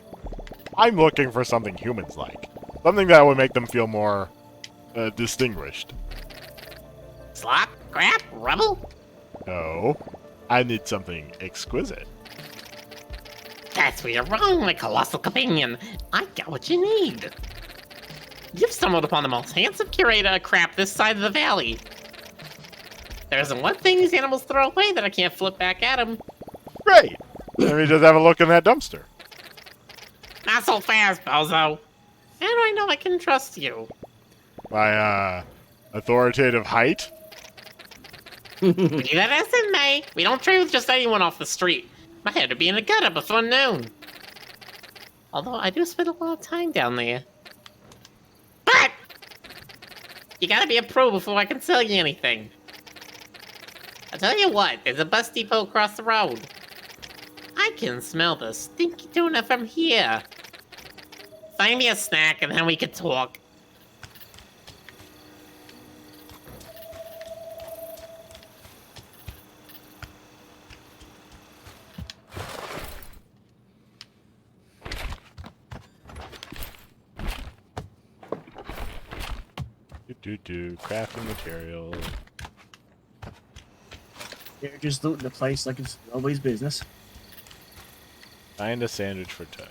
I'm looking for something humans like. Something that would make them feel more distinguished. Slop? Crap? Rubble? No. I need something exquisite. That's where you're wrong, my colossal companion. I got what you need. You've stumbled upon the most handsome curator of crap this side of the valley. There isn't one thing these animals throw away that I can't flip back at them. Great! Let me just have a look in that dumpster. Not so fast, bozo. How do I know I can trust you? My, authoritative height? Be that as it may, we don't trade with just anyone off the street. My head would be in the gutter before noon. Although I do spend a lot of time down there. But! You gotta be a pro before I can sell you anything. I'll tell you what, there's a bus depot across the road. I can smell the stinky tuna from here. Find me a snack and then we can talk. Crafting material. They're just looting the place like it's nobody's business. Find a sandwich for Tuck.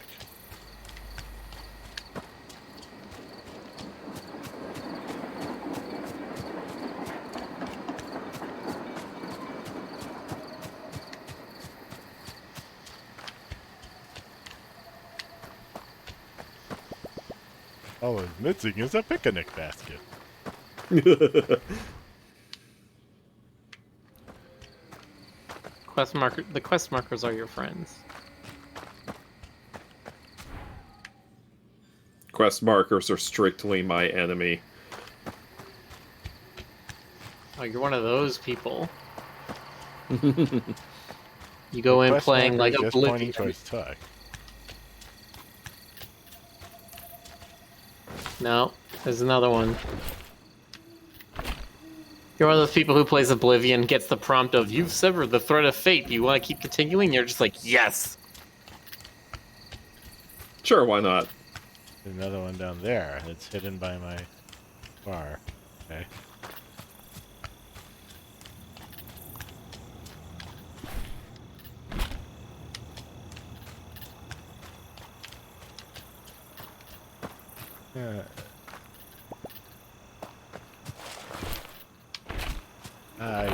All it's missing is a picnic basket. The quest markers are your friends. Quest markers are strictly my enemy. Oh, you're one of those people. You go in Quest playing marker like just pointing Oblivion. towards Tuck. No, there's another one. You're one of those people who plays Oblivion, gets the prompt of, you've severed the thread of fate. Do you want to keep continuing? You're just like, yes. Sure, why not? There's another one down there. It's hidden by my bar. Okay.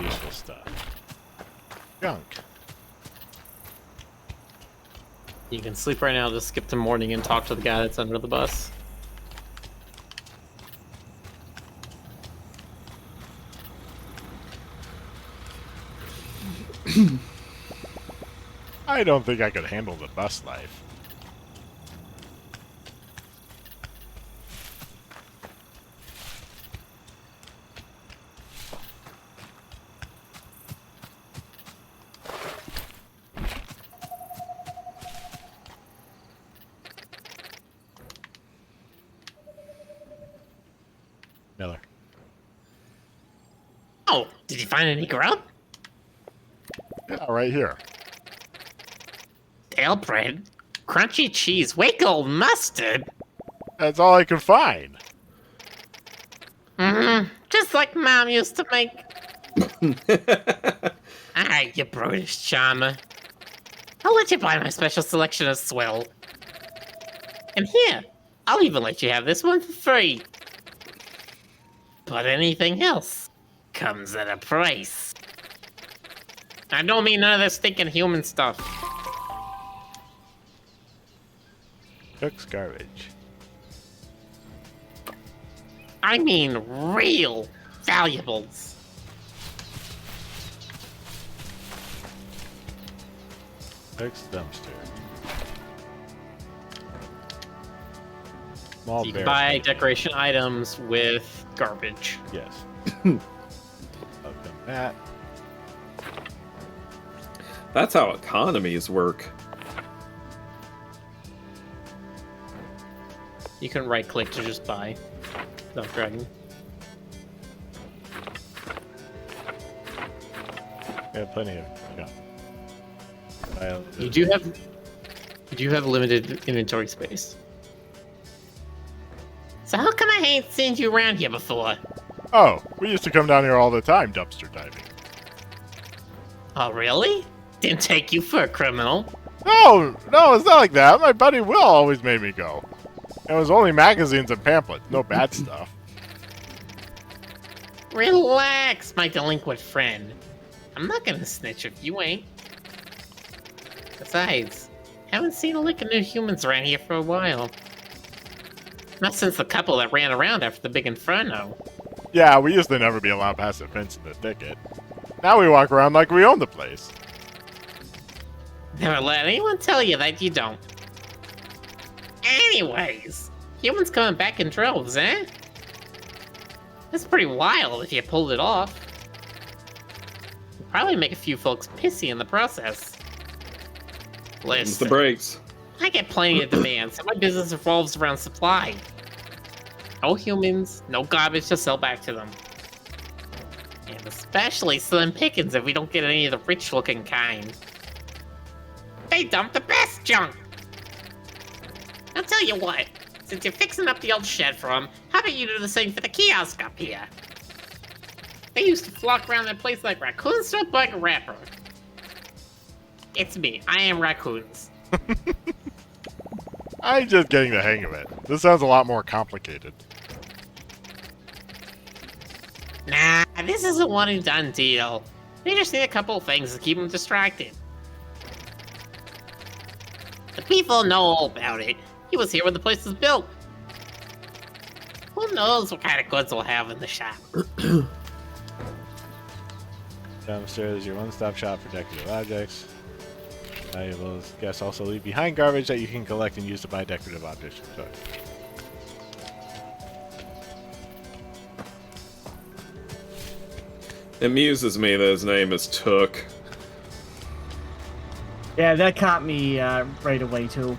Useful stuff. Junk. You can sleep right now, just skip to morning and talk to the guy that's under the bus. I don't think I could handle the bus life. Miller. Oh, did you find any grub? Yeah, right here. Stale bread, crunchy cheese, Waco mustard. That's all I could find. Just like Mom used to make. Alright, you brutish charmer. I'll let you buy my special selection of swill. And here, I'll even let you have this one for free. But anything else comes at a price. I don't mean none of this stinking human stuff. Cook's garbage. I mean real valuables. Cook's dumpster. Small You bear. can buy decoration items with garbage. Yes. Welcome that. That's how economies work. You can right click to just buy. Without dragging. We have plenty of junk. You do have limited inventory space. So how come I ain't seen you around here before? Oh, we used to come down here all the time dumpster diving. Oh really? Didn't take you for a criminal. No, it's not like that. My buddy Will always made me go. It was only magazines and pamphlets, no bad stuff. Relax, my delinquent friend. I'm not gonna snitch if you ain't. Besides, haven't seen a lick of new humans around here for a while. Not since the couple that ran around after the big inferno. Yeah, we used to never be allowed past the fence in the thicket. Now we walk around like we own the place. Never let anyone tell you that you don't. Anyways, humans coming back in droves, eh? That's pretty wild if you pulled it off. You'd probably make a few folks pissy in the process. It's Listen, the brakes. I get plenty of demand, so my business revolves around supply. No humans, no garbage to sell back to them. And especially slim pickings if we don't get any of the rich-looking kind. They dump the best junk! I'll tell you what, since you're fixing up the old shed for them, how about you do the same for the kiosk up here? They used to flock around that place like raccoons to a bug wrapper. It's me, I am raccoons. I'm just getting the hang of it. This sounds a lot more complicated. Nah, this is a one and done deal. They just need a couple of things to keep them distracted. The people know all about it. He was here when the place was built. Who knows what kind of goods we'll have in the shop? Downstairs is your one-stop shop for decorative objects. Valuables. Guests also leave behind garbage that you can collect and use to buy decorative objects. So, It amuses me that his name is Took. Yeah, that caught me right away too.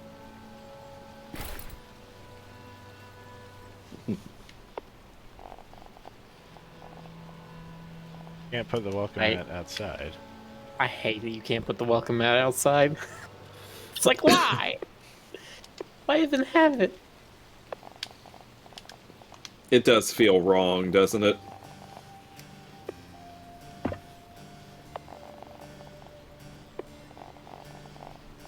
Can't put the welcome Right. mat outside. I hate that you can't put the welcome mat outside. It's like, why? Why even have it? It does feel wrong, doesn't it?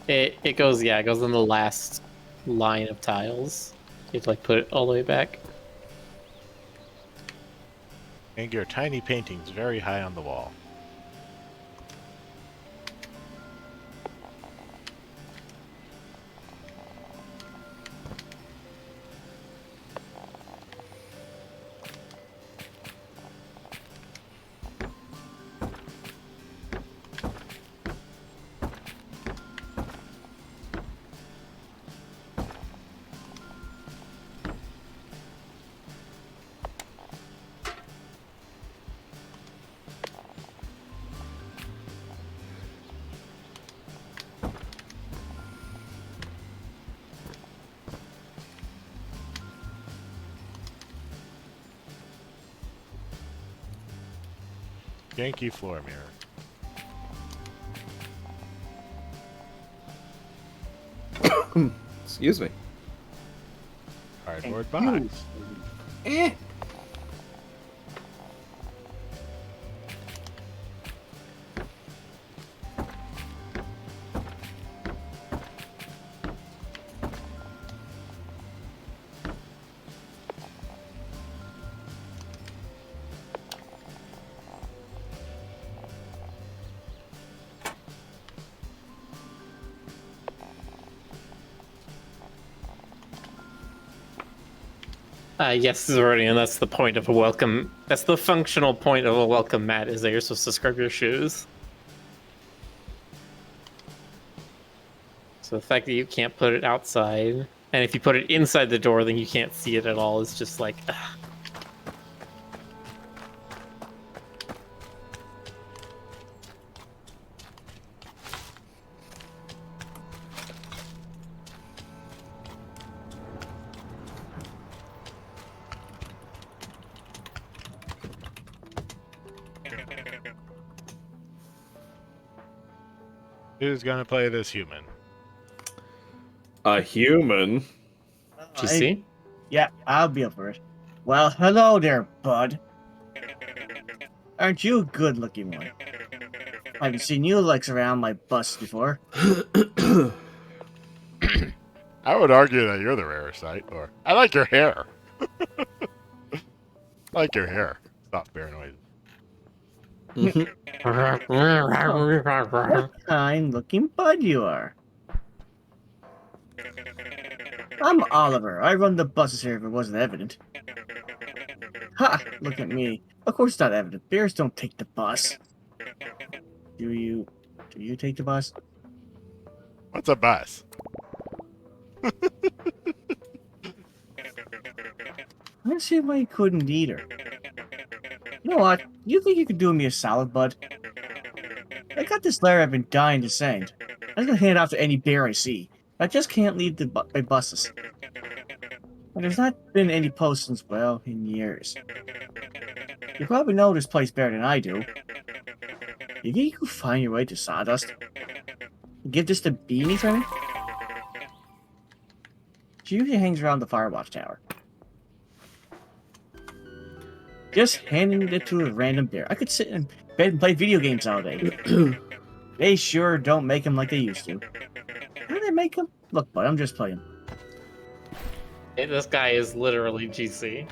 It goes on the last line of tiles. You have to like put it all the way back. Hang your tiny paintings very high on the wall. Yankee floor mirror. Excuse me. Cardboard box. Yes, Zoridian, that's the point of a welcome. That's the functional point of a welcome mat, is that you're supposed to scrub your shoes. So the fact that you can't put it outside, and if you put it inside the door, then you can't see it at all, is just like, ugh. Who's gonna play this human? A human? Did you see? Yeah, I'll be up for it. Well, hello there, bud. Aren't you a good-looking one? I haven't seen you legs around my bus before. I would argue that you're the rarest sight, or I like your hair. I like your hair. Stop paranoid. What kind-looking bud you are. I'm Oliver. I run the buses here if it wasn't evident. Ha! Look at me. Of course it's not evident. Bears don't take the bus. Do you take the bus? What's a bus? I don't see why you couldn't either. You know what? You think you could do me a solid, bud? I got this letter I've been dying to send. I'm gonna hand it out to any bear I see. I just can't leave the buses. And there's not been any posts since, well, in years. You probably know this place better than I do. You think you could find your way to Sawdust? Give this to Beanie for me? She usually hangs around the Firewatch Tower. Just handing it to a random bear. I could sit in bed and play video games all day. They sure don't make them like they used to. How do they make them? Look, bud, I'm just playing. Hey, this guy is literally GC.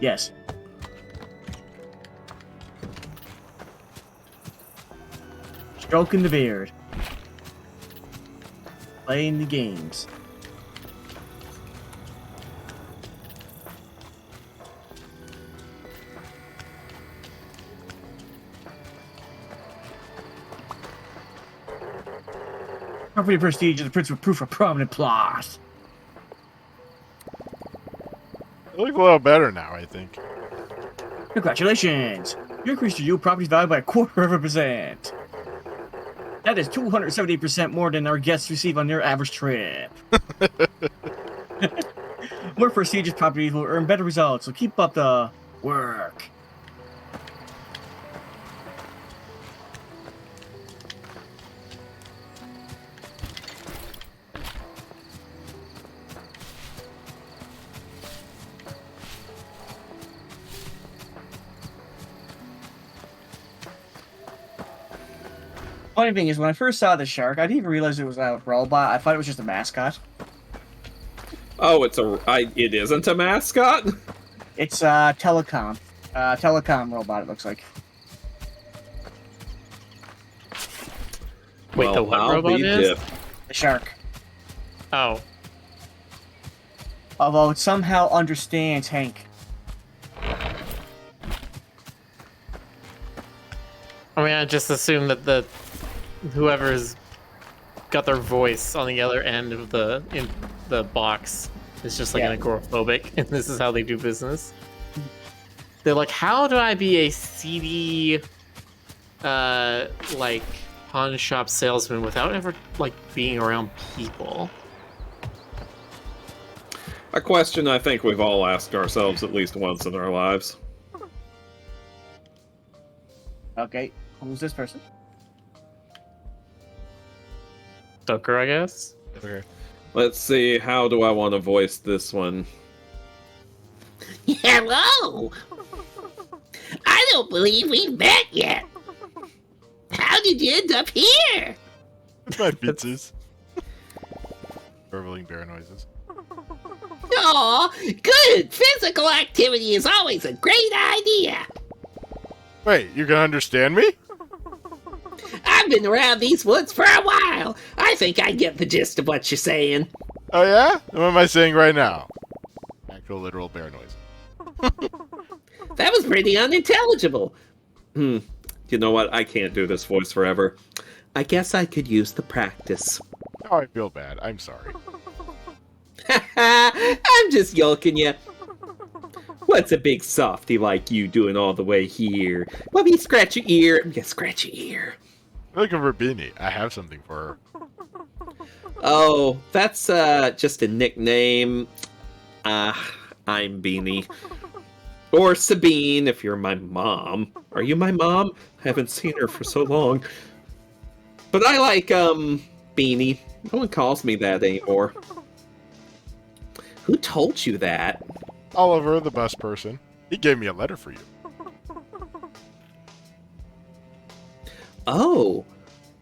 Yes. Stroking the beard. Playing the games. Property prestige is the principal proof of prominent plot. You look a little better now, I think. Congratulations! You increased your property's value by 1/4%. That is 270% more than our guests receive on their average trip. More prestigious properties will earn better results, so keep up the work. funny thing is, when I first saw the shark, I didn't even realize it was a robot. I thought it was just a mascot. Oh, it isn't a mascot? It's a telecom robot, it looks like. Wait, Well, the what I'll robot be is? dipped. The shark. Oh. Although it somehow understands Hank. I mean, I just assume that whoever's got their voice on the other end of the box is just like Yeah. an agoraphobic, and this is how they do business. They're like, how do I be a seedy, like pawn shop salesman without ever like being around people? A question I think we've all asked ourselves at least once in our lives. Okay, who's this person? Stoker, I guess. Okay. Let's see, how do I want to voice this one? Hello! I don't believe we've met yet. How did you end up here? My pizzas. Gurgling bear noises. Aw, good! Physical activity is always a great idea. Wait, you can understand me? I've been around these woods for a while. I think I get the gist of what you're saying. Oh yeah? What am I saying right now? Actual literal bear noise. That was pretty unintelligible. You know what? I can't do this voice forever. I guess I could use the practice. Oh, I feel bad. I'm sorry. I'm just yoking you. What's a big softy like you doing all the way here? Let me scratch your ear. Yeah, scratch your ear. Looking for Beanie. I have something for her. Oh, that's just a nickname. I'm Beanie. Or Sabine, if you're my mom. Are you my mom? I haven't seen her for so long. But I like, Beanie. No one calls me that anymore. Who told you that? Oliver, the bus person. He gave me a letter for you. Oh,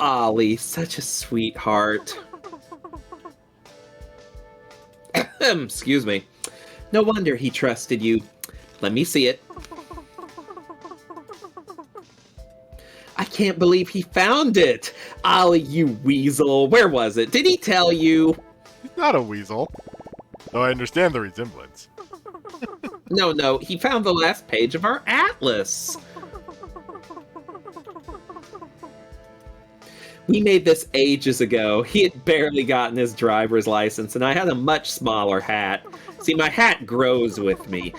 Ollie, such a sweetheart. Excuse me. No wonder he trusted you. Let me see it. I can't believe he found it. Ollie, you weasel. Where was it? Did he tell you? He's not a weasel. Though I understand the resemblance. No, he found the last page of our atlas. We made this ages ago. He had barely gotten his driver's license, and I had a much smaller hat. See, my hat grows with me.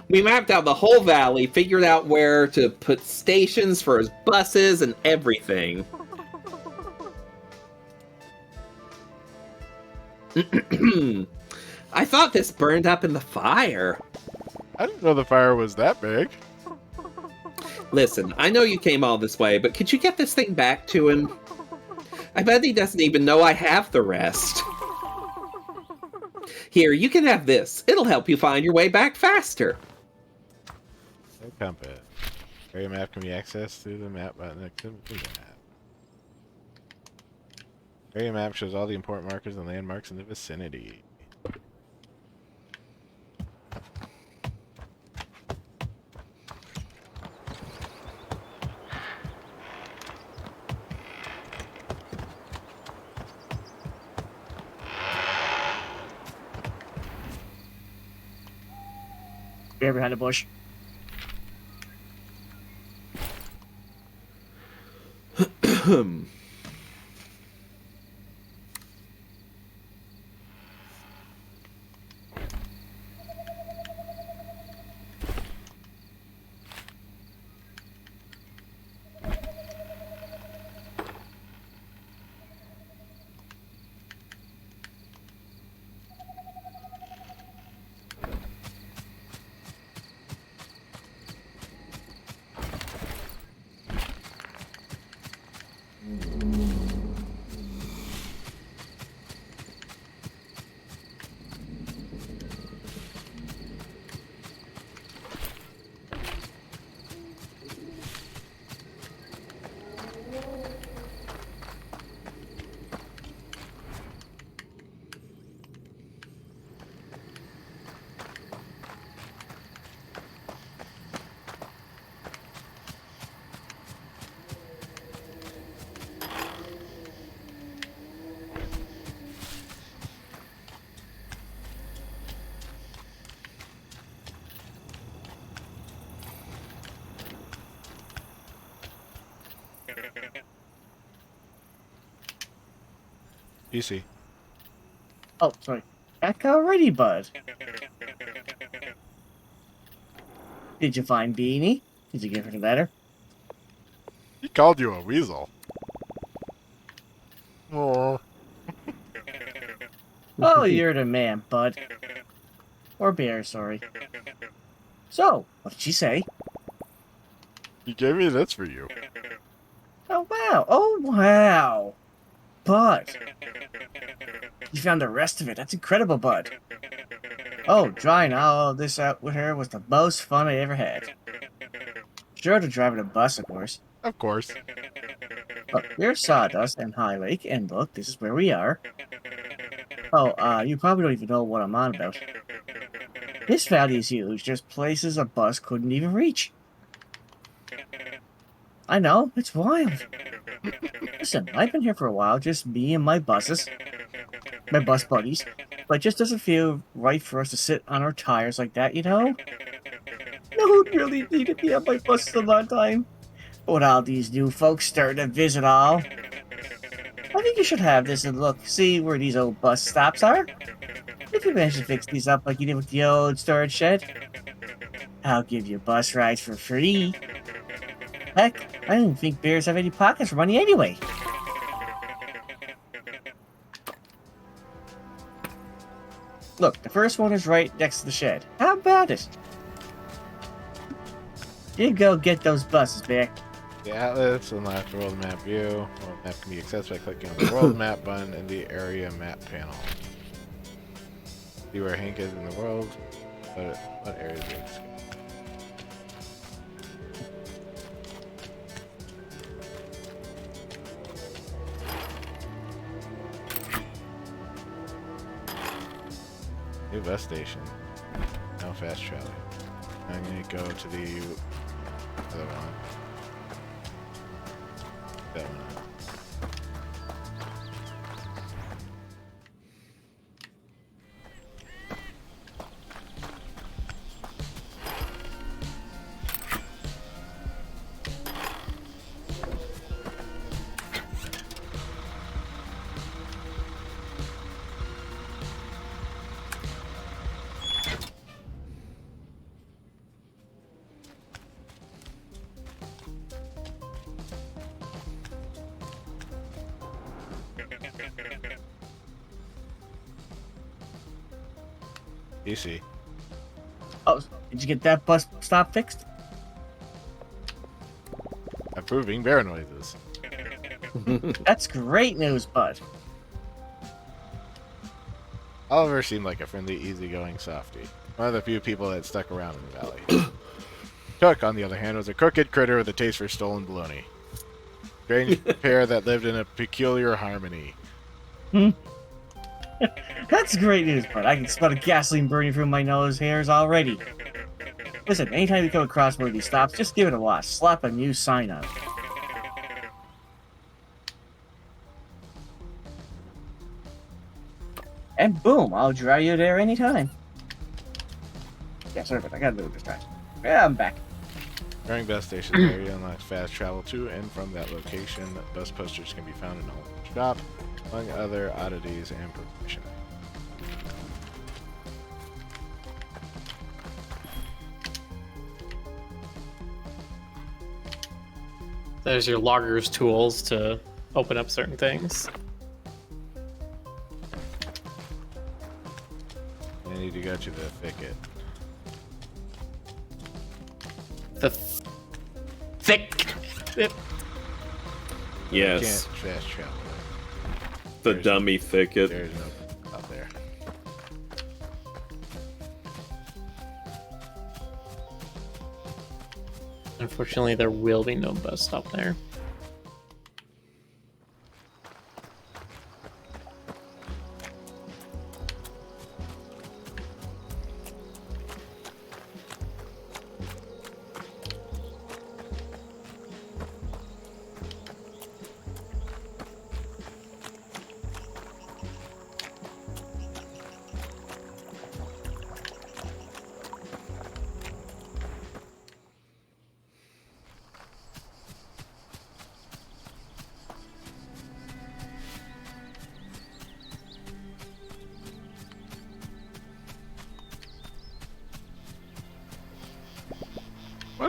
We mapped out the whole valley, figured out where to put stations for his buses and everything. I thought this burned up in the fire. I didn't know the fire was that big. Listen, I know you came all this way, but could you get this thing back to him? I bet he doesn't even know I have the rest. Here, you can have this. It'll help you find your way back faster. No compass. Area map can be accessed through the map button next to the map. Area map shows all the important markers and landmarks in the vicinity. Bear behind a bush. Easy. Oh, sorry. Back already, bud. Did you find Beanie? Did you give her the letter? He called you a weasel. Oh. Oh, you're the man, bud. Or bear, sorry. So, what did she say? He gave me this for you. Oh, wow. Oh, wow. Bud. You found the rest of it. That's incredible, bud. Oh, drying all this out with her was the most fun I ever had. Sure to driving a bus, of course. Of course. Look, here's Sawdust and High Lake, and look, this is where we are. Oh, you probably don't even know what I'm on about. This valley is huge. There's places a bus couldn't even reach. I know, it's wild. Listen, I've been here for a while, just me and my bus buddies, but it just doesn't feel right for us to sit on our tires like that, you know? No one really needed me on my bus a long time. But all these new folks starting to visit all. I think you should have this and look, see where these old bus stops are. If you manage to fix these up like you did with the old storage shed, I'll give you bus rides for free. Heck, I don't think bears have any pockets for money anyway. Look, the first one is right next to the shed. How about it? You go get those buses, Bear. The atlas and left world map view. World map can be accessed by clicking on the world map button in the area map panel. See where Hank is in the world. What area is it? New bus station. No fast travel. I'm gonna go to the other one. That one. Easy. Oh, did you get that bus stop fixed? Approving bear noises. That's great news, bud. Oliver seemed like a friendly, easygoing softie. One of the few people that stuck around in the valley. Cook, on the other hand, was a crooked critter with a taste for stolen bologna. Strange pair that lived in a peculiar harmony. That's great news, bud. I can smell the gasoline burning through my nose hairs already. Listen, anytime you come across one of these stops, just give it a watch. Slap a new sign on it. And boom, I'll drive you there anytime. Yeah, sorry, but I gotta move this time. Yeah, I'm back. During bus station area, unlocks fast travel to and from that location. Bus posters can be found in a shop, among other oddities and progression. There's your logger's tools to open up certain things. I need to go to the thicket. The thick. Yes, Can't fast travel. the dummy thicket. There's no up there. Unfortunately, there will be no bus stop there.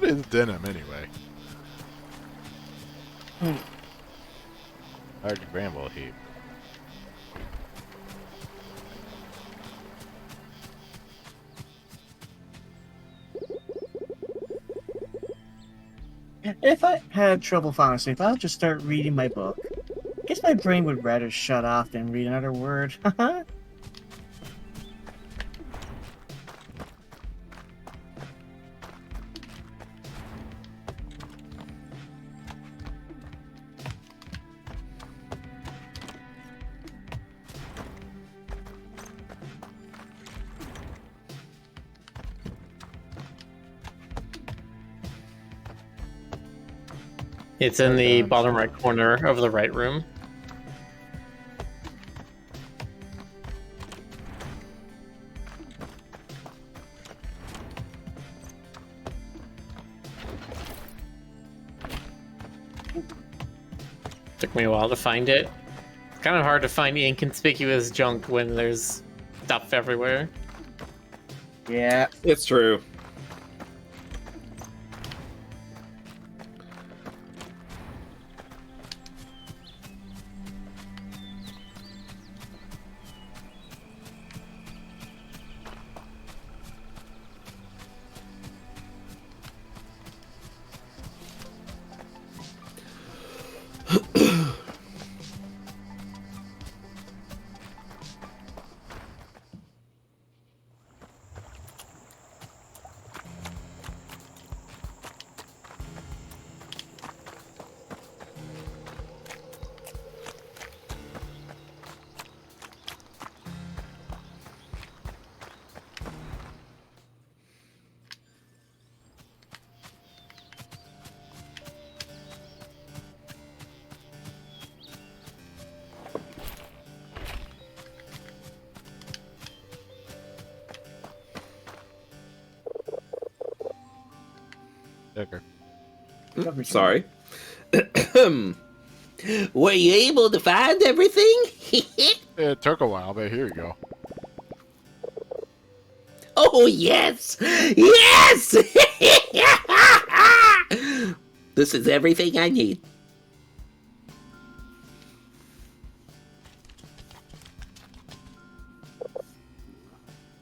is denim anyway? Large bramble heap. If I had trouble falling asleep, I'll just start reading my book. Guess my brain would rather shut off than read another word. It's in the bottom right corner of the right room. Took me a while to find it. It's kind of hard to find the inconspicuous junk when there's stuff everywhere. Yeah. It's true. Okay. Sorry. Were you able to find everything? It took a while, but here you go. Oh, yes! Yes! This is everything I need.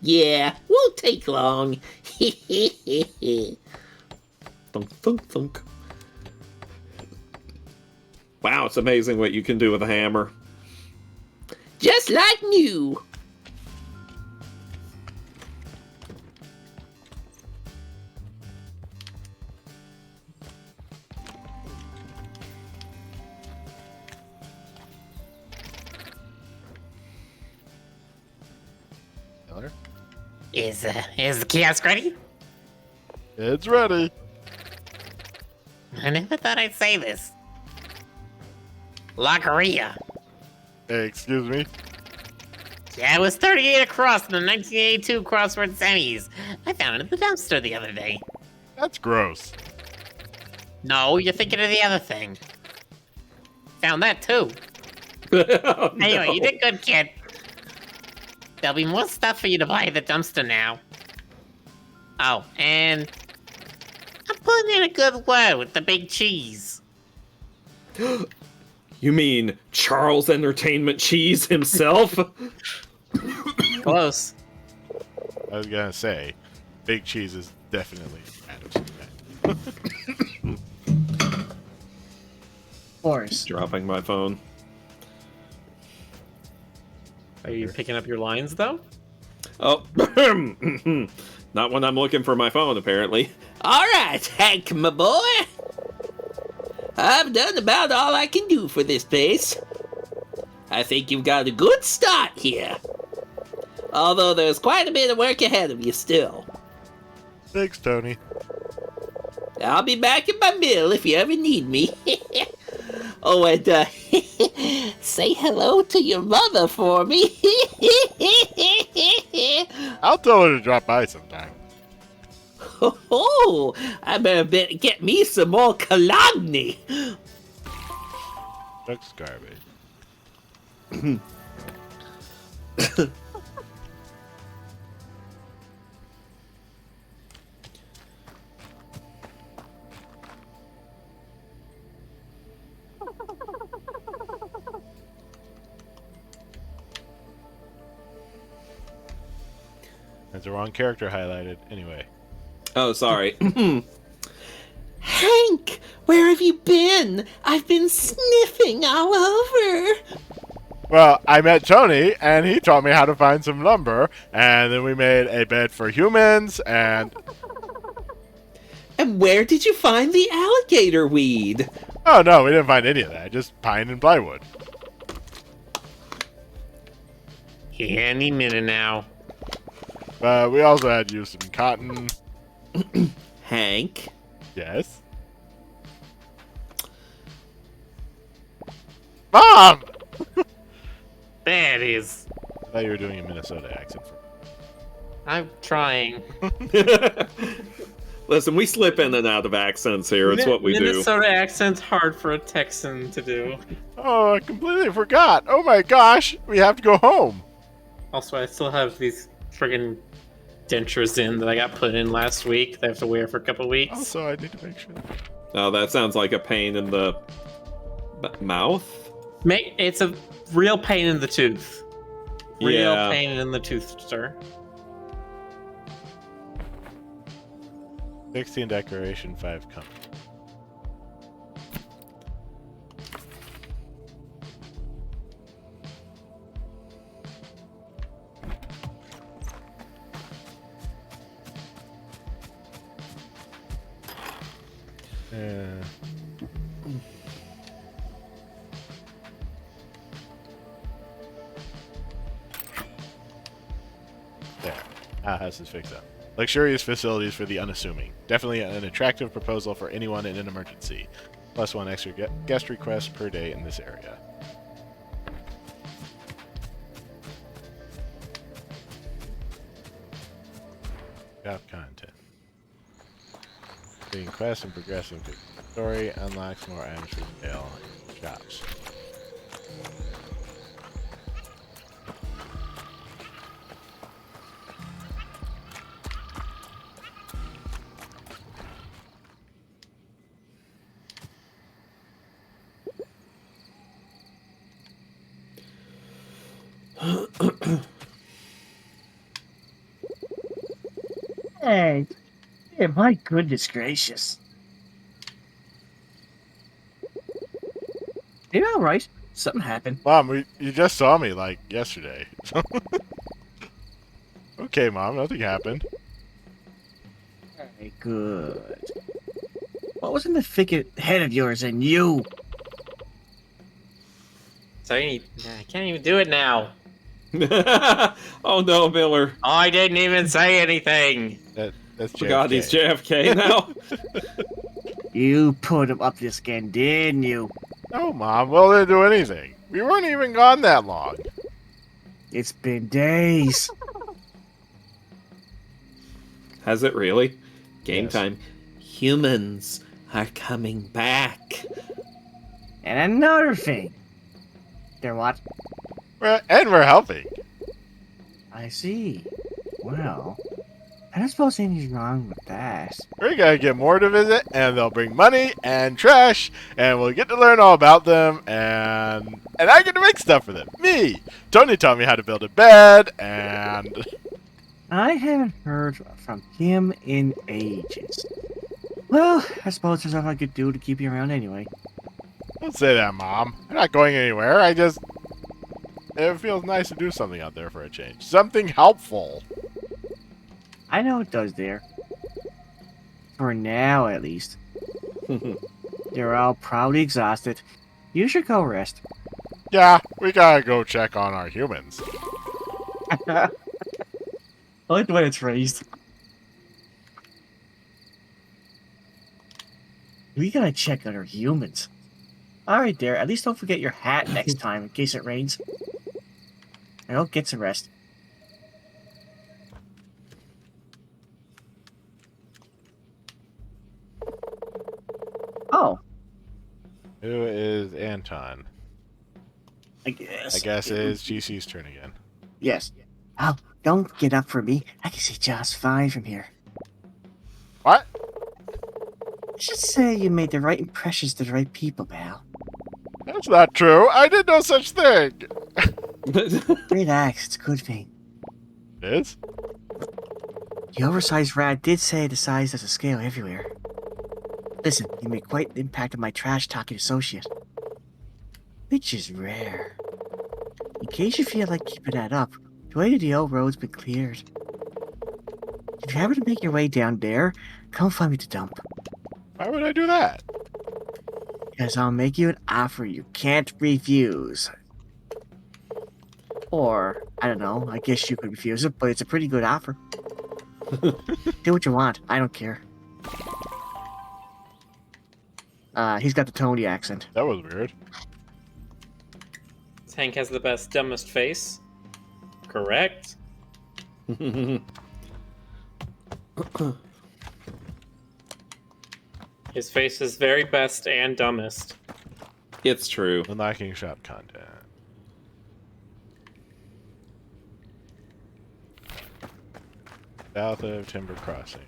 Yeah, won't take long. Thunk, thunk, thunk. Wow, it's amazing what you can do with a hammer. Just like new. Miller? Is the kiosk ready? It's ready. I never thought I'd say this. La Korea. Hey, excuse me? Yeah, it was 38 across in the 1982 crossword semis. I found it in the dumpster the other day. That's gross. No, you're thinking of the other thing. Found that too. Oh, Anyway, no. you did good, kid. There'll be more stuff for you to buy at the dumpster now. Oh, and I'm putting in a good word with the big cheese. You mean Charles Entertainment Cheese himself? Close. I was gonna say, Big Cheese is definitely Adam's. Of course. Dropping my phone. Are you picking up your lines, though? Oh, not when I'm looking for my phone, apparently. All right, Hank, my boy. I've done about all I can do for this place. I think you've got a good start here. Although there's quite a bit of work ahead of you still. Thanks, Tony. I'll be back at my mill if you ever need me. Oh, and say hello to your mother for me. I'll tell her to drop by sometime. Oh, I better get me some more Cologne. That's garbage. has the wrong character highlighted. Anyway. Oh, sorry. Hank, where have you been? I've been sniffing all over. Well, I met Tony, and he taught me how to find some lumber, and then we made a bed for humans, and... And where did you find the alligator weed? Oh, no, we didn't find any of that. Just pine and plywood. Any minute now. But we also had to use some cotton. Hank? Yes? Mom! There it is. I thought you were doing a Minnesota accent. I'm trying. Listen, we slip in and out of accents here. It's what we do. Minnesota accent's hard for a Texan to do. Oh, I completely forgot. Oh my gosh, we have to go home. Also, I still have these friggin' dentures in that I got put in last week that I have to wear for a couple weeks. Also, I need to make sure. Oh, that sounds like a pain in the mouth. It's a real pain in the tooth. Real Yeah. pain in the tooth, sir. 16 decoration, 5 comfort. There. House is fixed up. Luxurious facilities for the unassuming. Definitely an attractive proposal for anyone in an emergency. Plus 1 extra guest request per day in this area. Shop content. Being quests and progressing through the story unlocks more items for sale in shops. Hey, yeah, my goodness gracious. You're all right. Something happened. Mom, you just saw me, like, yesterday. Okay, Mom, nothing happened. Hey, good. What was in the thick head of yours and you? So I can't even do it now. Oh no, Miller. I didn't even say anything. That's Forgot he's JFK. JFK now. You put him up this again, didn't you? No, Mom, we didn't do anything. We weren't even gone that long. It's been days. Has it really? Game Yes. time. Humans are coming back. And another thing. They're what? And we're helping. I see. Well, I don't suppose anything's wrong with that. We're gonna get more to visit, and they'll bring money and trash, and we'll get to learn all about them, and I get to make stuff for them. Me! Tony taught me how to build a bed, and... I haven't heard from him in ages. Well, I suppose there's nothing I could do to keep you around anyway. Don't say that, Mom. I'm not going anywhere. It feels nice to do something out there for a change. Something helpful. I know it does there. For now, at least. You're all probably exhausted. You should go rest. Yeah, we gotta go check on our humans. I like the way it's phrased. We gotta check on our humans. Alright there, at least don't forget your hat next time in case it rains. I hope get some rest. Oh, Who is Anton? I guess. I guess it is GC's turn again. Yes. Oh, don't get up for me. I can see just fine from here. What? I should say you made the right impressions to the right people, pal. That's not true. I did no such thing. Relax, it's a good thing. It is? The oversized rat did say the size has a scale everywhere. Listen, you made quite an impact on my trash-talking associate. Which is rare. In case you feel like keeping that up, the way to the old road's been cleared. If you happen to make your way down there, come find me at the dump. Why would I do that? Because I'll make you an offer you can't refuse. Or, I don't know, I guess you could refuse it, but it's a pretty good offer. Do what you want, I don't care. He's got the Tony accent. That was weird. Hank has the best, dumbest face. Correct. His face is very best and dumbest. It's true. Unlocking shop content. South of Timber Crossing.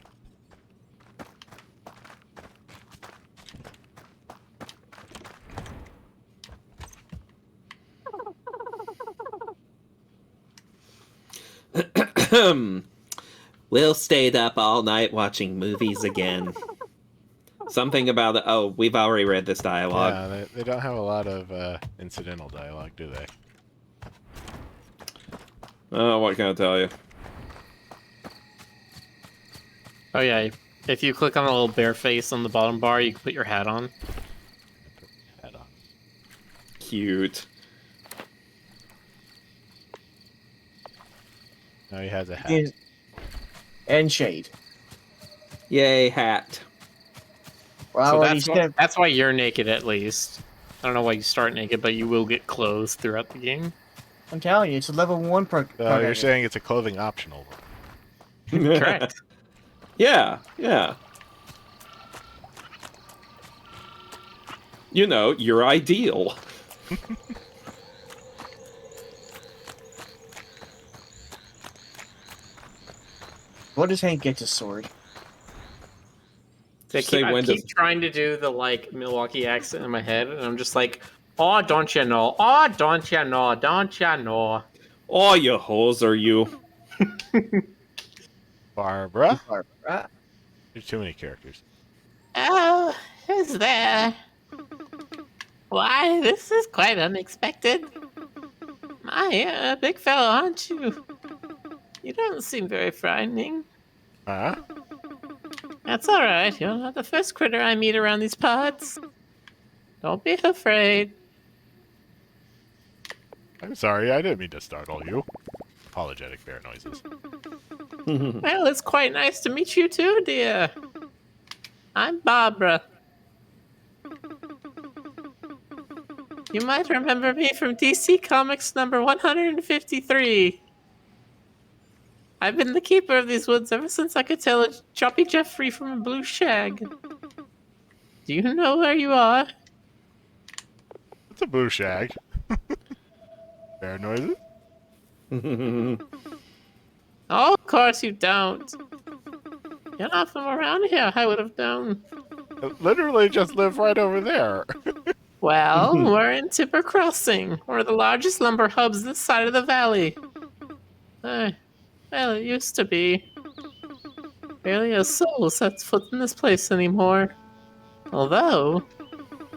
Will stayed up all night watching movies again. Something about it. Oh, we've already read this dialogue. Yeah, they don't have a lot of incidental dialogue, do they? Oh, what can I tell you? Oh yeah, if you click on the little bear face on the bottom bar, you can put your hat on. Head on. Cute. Now he has a hat. And shade. Yay, hat. Well, So that's why you're naked at least. I don't know why you start naked, but you will get clothes throughout the game. I'm telling you, it's a level 1 perk. You're saying it's a clothing optional. Correct. Yeah, yeah. You know, you're ideal. What does Hank get to sword? I Say keep, I when keep does- trying to do the like Milwaukee accent in my head, and I'm just like, oh, don't you know? Oh, don't you know? Don't you know? Oh, you hoes are you. Barbara? Barbara. There's too many characters. Oh, who's there? Why, this is quite unexpected. My, big fellow, aren't you? You don't seem very frightening. Huh? That's alright, you're not the first critter I meet around these parts. Don't be afraid. I'm sorry, I didn't mean to startle you. Apologetic bear noises. Well, it's quite nice to meet you too, dear. I'm Barbara. You might remember me from DC Comics number 153. I've been the keeper of these woods ever since I could tell a choppy Jeff free from a blue shag. Do you know where you are? It's a blue shag. Bear noises? Oh, of course you don't. You're not from around here, I would have known. I literally just live right over there. Well, we're in Timber Crossing. We're the largest lumber hubs this side of the valley. Well, it used to be. Barely a soul sets foot in this place anymore. Although,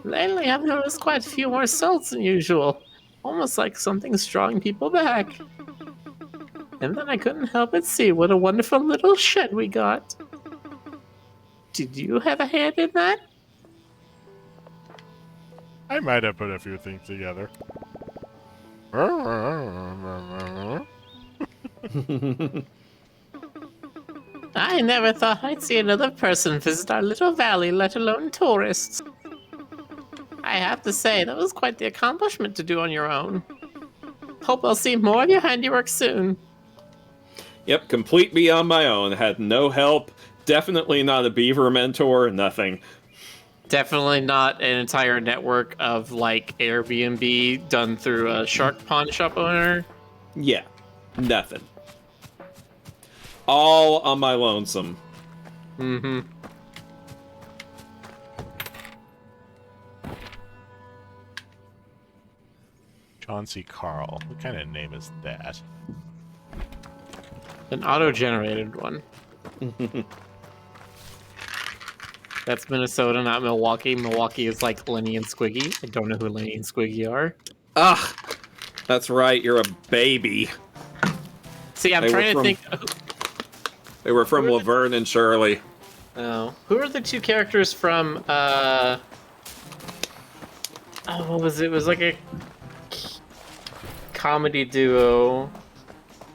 lately I've noticed quite a few more souls than usual. Almost like something's drawing people back. And then I couldn't help but see what a wonderful little shed we got. Did you have a hand in that? I might have put a few things together. I never thought I'd see another person visit our little valley, let alone tourists. I have to say, that was quite the accomplishment to do on your own. Hope I'll see more of your handiwork soon. Yep, complete me on my own. Had no help. Definitely not a beaver mentor. Nothing. Definitely not an entire network of like Airbnb done through a shark pawn shop owner. Yeah, nothing. All on my lonesome. Mm-hmm. Chauncey Carl. What kind of name is that? An auto-generated one. That's Minnesota, not Milwaukee. Milwaukee is like Lenny and Squiggy. I don't know who Lenny and Squiggy are. Ugh, that's right. You're a baby. See, I'm They were trying to from- think. They were from Who are the- Laverne and Shirley. Oh, who are the two characters from? Oh, what was it? It was like a comedy duo.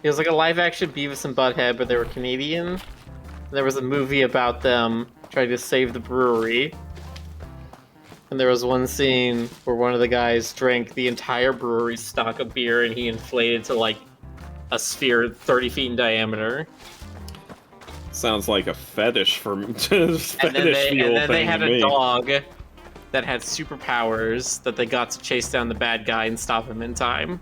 It was like a live-action Beavis and Butthead, but they were Canadian. There was a movie about them trying to save the brewery. And there was one scene where one of the guys drank the entire brewery's stock of beer and he inflated to like a sphere 30 feet in diameter. Sounds like a fetish for fetish And then they, fuel and then they thing had to a me. dog that had superpowers that they got to chase down the bad guy and stop him in time.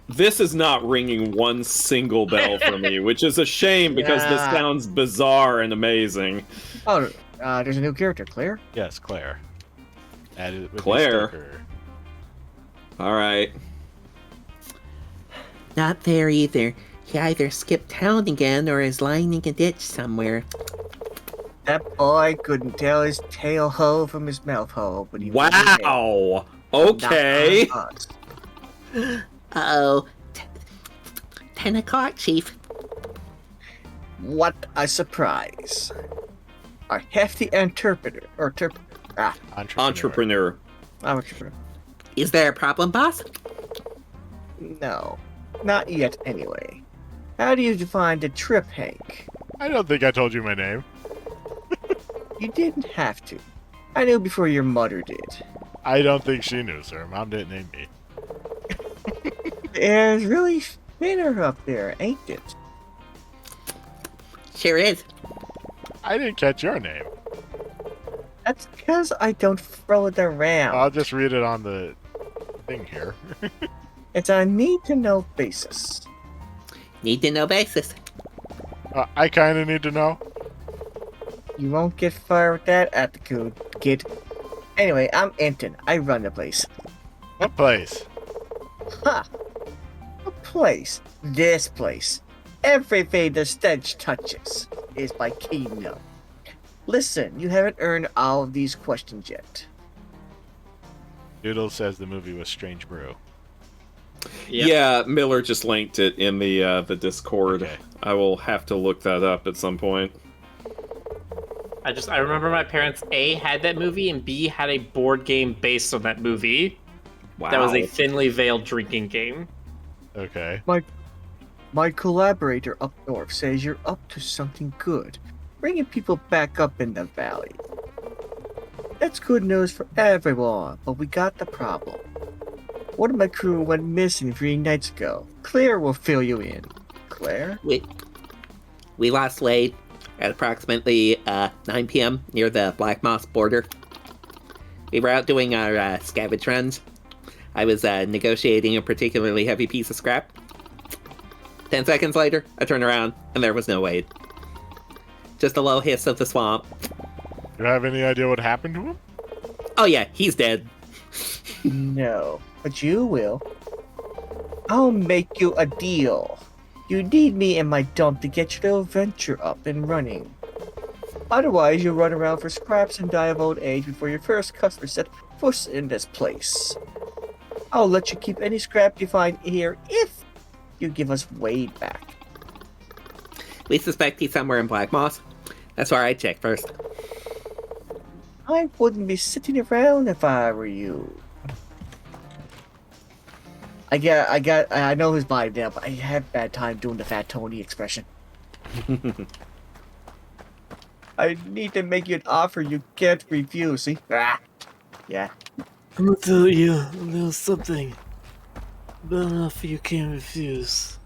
This is not ringing one single bell for me, which is a shame because this Yeah. sounds bizarre and amazing. Oh, there's a new character, Claire. Yes, Claire. Added with Claire. a sticker. All right. Not there either. He either skipped town again or is lying in a ditch somewhere. That boy couldn't tell his tail ho from his mouth ho, but he was dead. Wow. Not Okay. on us. Uh-oh. 10 o'clock, Chief. What a surprise! Our hefty interpreter, Entrepreneur. entrepreneur. Is there a problem, boss? No, not yet. Anyway, how do you define the trip, Hank? I don't think I told you my name. You didn't have to. I knew before your mother did. I don't think she knew, sir. Mom didn't name me. The air is really thinner up there, ain't it? Sure is. I didn't catch your name. That's because I don't throw it around. I'll just read it on the thing here. It's a need-to-know basis. Need to know basis. I kind of need to know. You won't get far with that attitude, kid. Anyway, I'm Enton. I run the place. What place? Ha! A place. This place. Everything the stench touches is my kingdom. Listen, you haven't earned all of these questions yet. Doodle says the movie was Strange Brew. Yep. Yeah, Miller just linked it in the Discord. Okay. I will have to look that up at some point. I remember my parents A had that movie and B had a board game based on that movie. Wow. That was a thinly veiled drinking game. Okay. My collaborator up north says you're up to something good, bringing people back up in the valley. That's good news for everyone, but we got the problem. One of my crew went missing 3 nights ago. Claire will fill you in. Claire? We lost Wade at approximately 9 p.m. near the Black Moss border. We were out doing our scavenge runs. I was negotiating a particularly heavy piece of scrap. 10 seconds later, I turned around, and there was no Wade. Just a low hiss of the swamp. Do you have any idea what happened to him? Oh yeah, he's dead. No, but you will. I'll make you a deal. You need me in my dump to get your little venture up and running. Otherwise, you'll run around for scraps and die of old age before your first customer set foot in this place. I'll let you keep any scrap you find here if you give us Wade back. We suspect he's somewhere in Black Moss. That's where I'd check first. I wouldn't be sitting around if I were you. I know his vibe now, but I have bad time doing the Fat Tony expression. I need to make you an offer you can't refuse, see? Ah. Yeah. I'm gonna tell you a little something. But enough you can't refuse.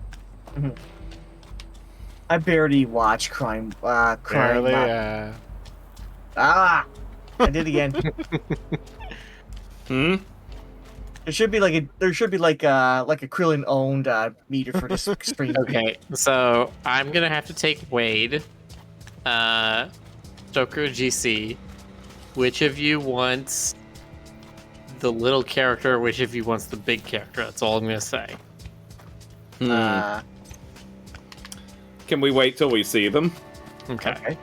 I barely watch crime. Barely, Ah! I did again. There should be like a Krillin owned meter for this stream. Okay, so I'm gonna have to take Wade, Joker, GC. Which of you wants the little character? Which of you wants the big character? That's all I'm gonna say. Can we wait till we see them? Okay.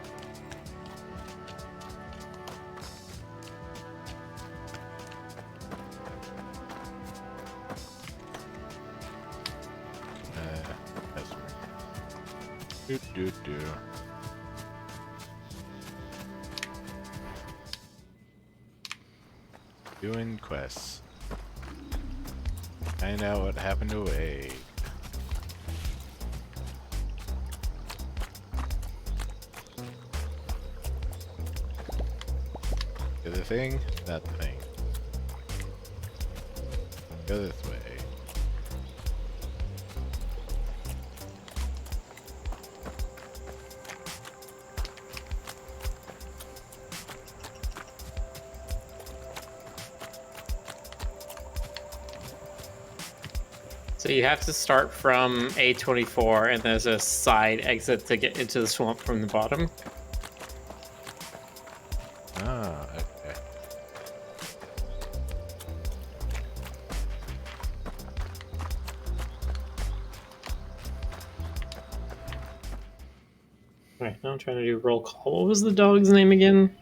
Do. Doing quests. Find out what happened to Wade. Do the thing, not the thing. Go this way. So you have to start from A24, and there's a side exit to get into the swamp from the bottom. Ah, okay. Alright, now I'm trying to do roll call. What was the dog's name again?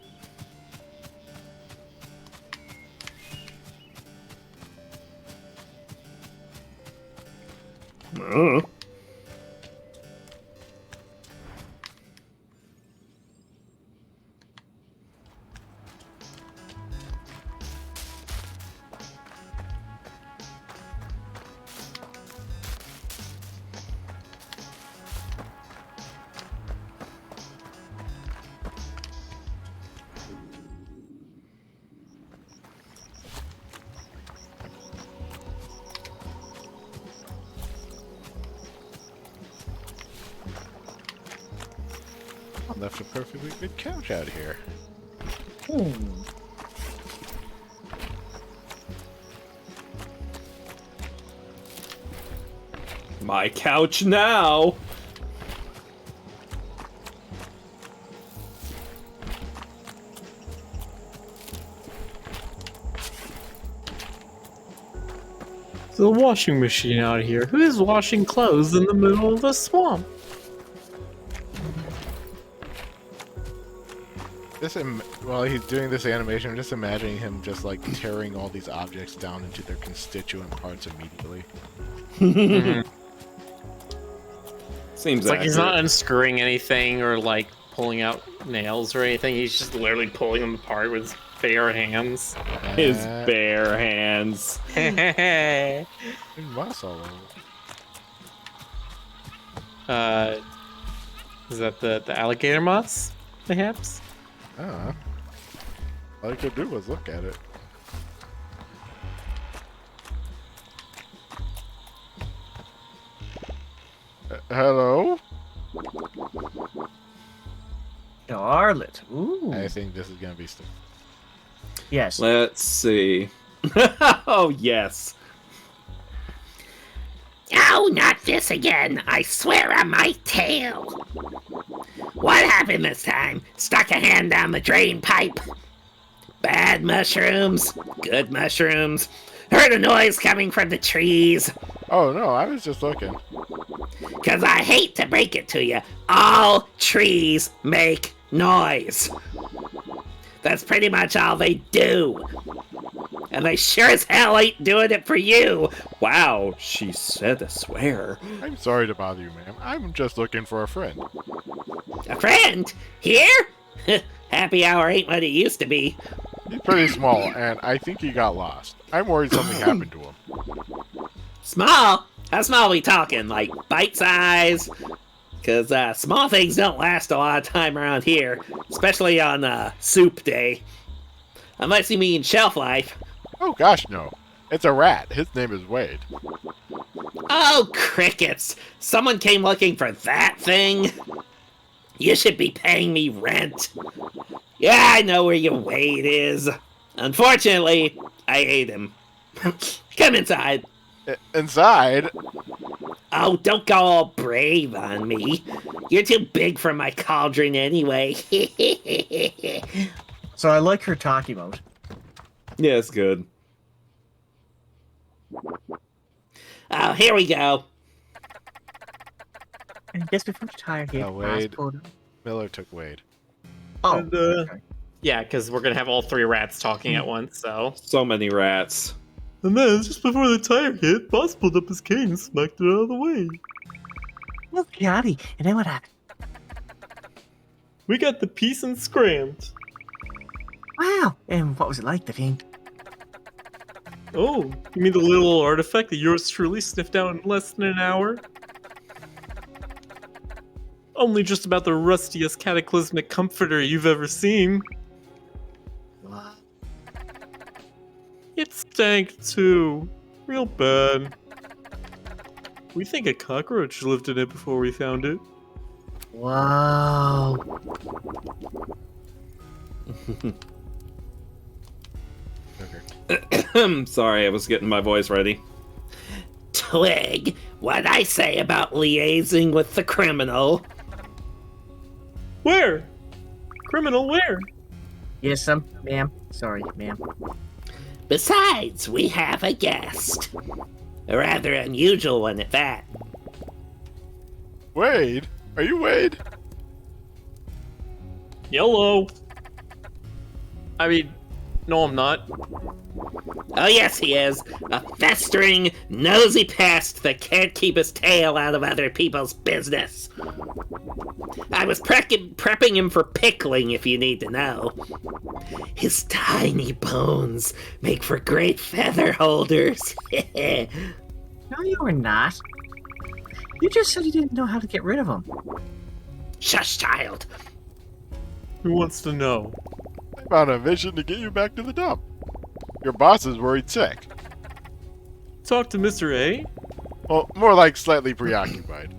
I left a perfectly good couch out here. My couch now. There's a washing machine out here. Who is washing clothes in the middle of the swamp? While he's doing this animation, I'm just imagining him just like tearing all these objects down into their constituent parts immediately. Seems It's like he's not accurate. unscrewing anything or like pulling out nails or anything. He's just literally pulling them apart with his bare hands. His bare hands. There's moss all over. Is that the alligator moss, perhaps? All I could do was look at it. Hello? Charlotte. Ooh. I think this is gonna be stuff. Yes. Let's see. Oh, yes. Oh, not this again. I swear on my tail. What happened this time? Stuck a hand down the drain pipe. Bad mushrooms. Good mushrooms. Heard a noise coming from the trees. Oh no, I was just looking. 'Cause I hate to break it to you, all trees make noise. That's pretty much all they do. And they sure as hell ain't doing it for you. Wow, she said a swear. I'm sorry to bother you, ma'am. I'm just looking for a friend. A friend? Here? Happy hour ain't what it used to be. He's pretty small, and I think he got lost. I'm worried something happened to him. Small? How small are we talking? Like bite size? Because small things don't last a lot of time around here, especially on soup day. Unless you mean shelf life. Oh gosh, no. It's a rat. His name is Wade. Oh, crickets! Someone came looking for that thing? You should be paying me rent. Yeah, I know where your Wade is. Unfortunately, I ate him. Come inside. Inside? Oh, don't go all brave on me. You're too big for my cauldron anyway. So I like her talkie mode. Yeah, it's good. Oh, here we go. And just before the tire hit, Wade. passport. Miller took Wade. Oh, And, okay. Yeah, because we're gonna have all three rats talking at once. So many rats. And then, just before the tire hit, Boss pulled up his cane and smacked it out of the way. Look, Johnny. And then what happened? We got the piece and scrammed. Wow. And what was it like, the thing? Oh, you mean the little artifact that yours truly sniffed out in less than an hour? Only just about the rustiest cataclysmic comforter you've ever seen. What? It stank too. Real bad. We think a cockroach lived in it before we found it. Wow. Sorry, I was getting my voice ready. Twig, what'd I say about liaising with the criminal? Where? Criminal where? Yes, ma'am. Sorry, ma'am. Besides, we have a guest. A rather unusual one at that. Wade? Are you Wade? Yellow. I mean, no, I'm not. Oh yes, he is. A festering, nosy pest that can't keep his tail out of other people's business. I was prepping him for pickling, if you need to know. His tiny bones make for great feather holders. No, you were not. You just said you didn't know how to get rid of them. Shush, child. Who wants to know? I'm on a mission to get you back to the dump. Your boss is worried sick. Talk to Mr. A? Well, more like slightly preoccupied.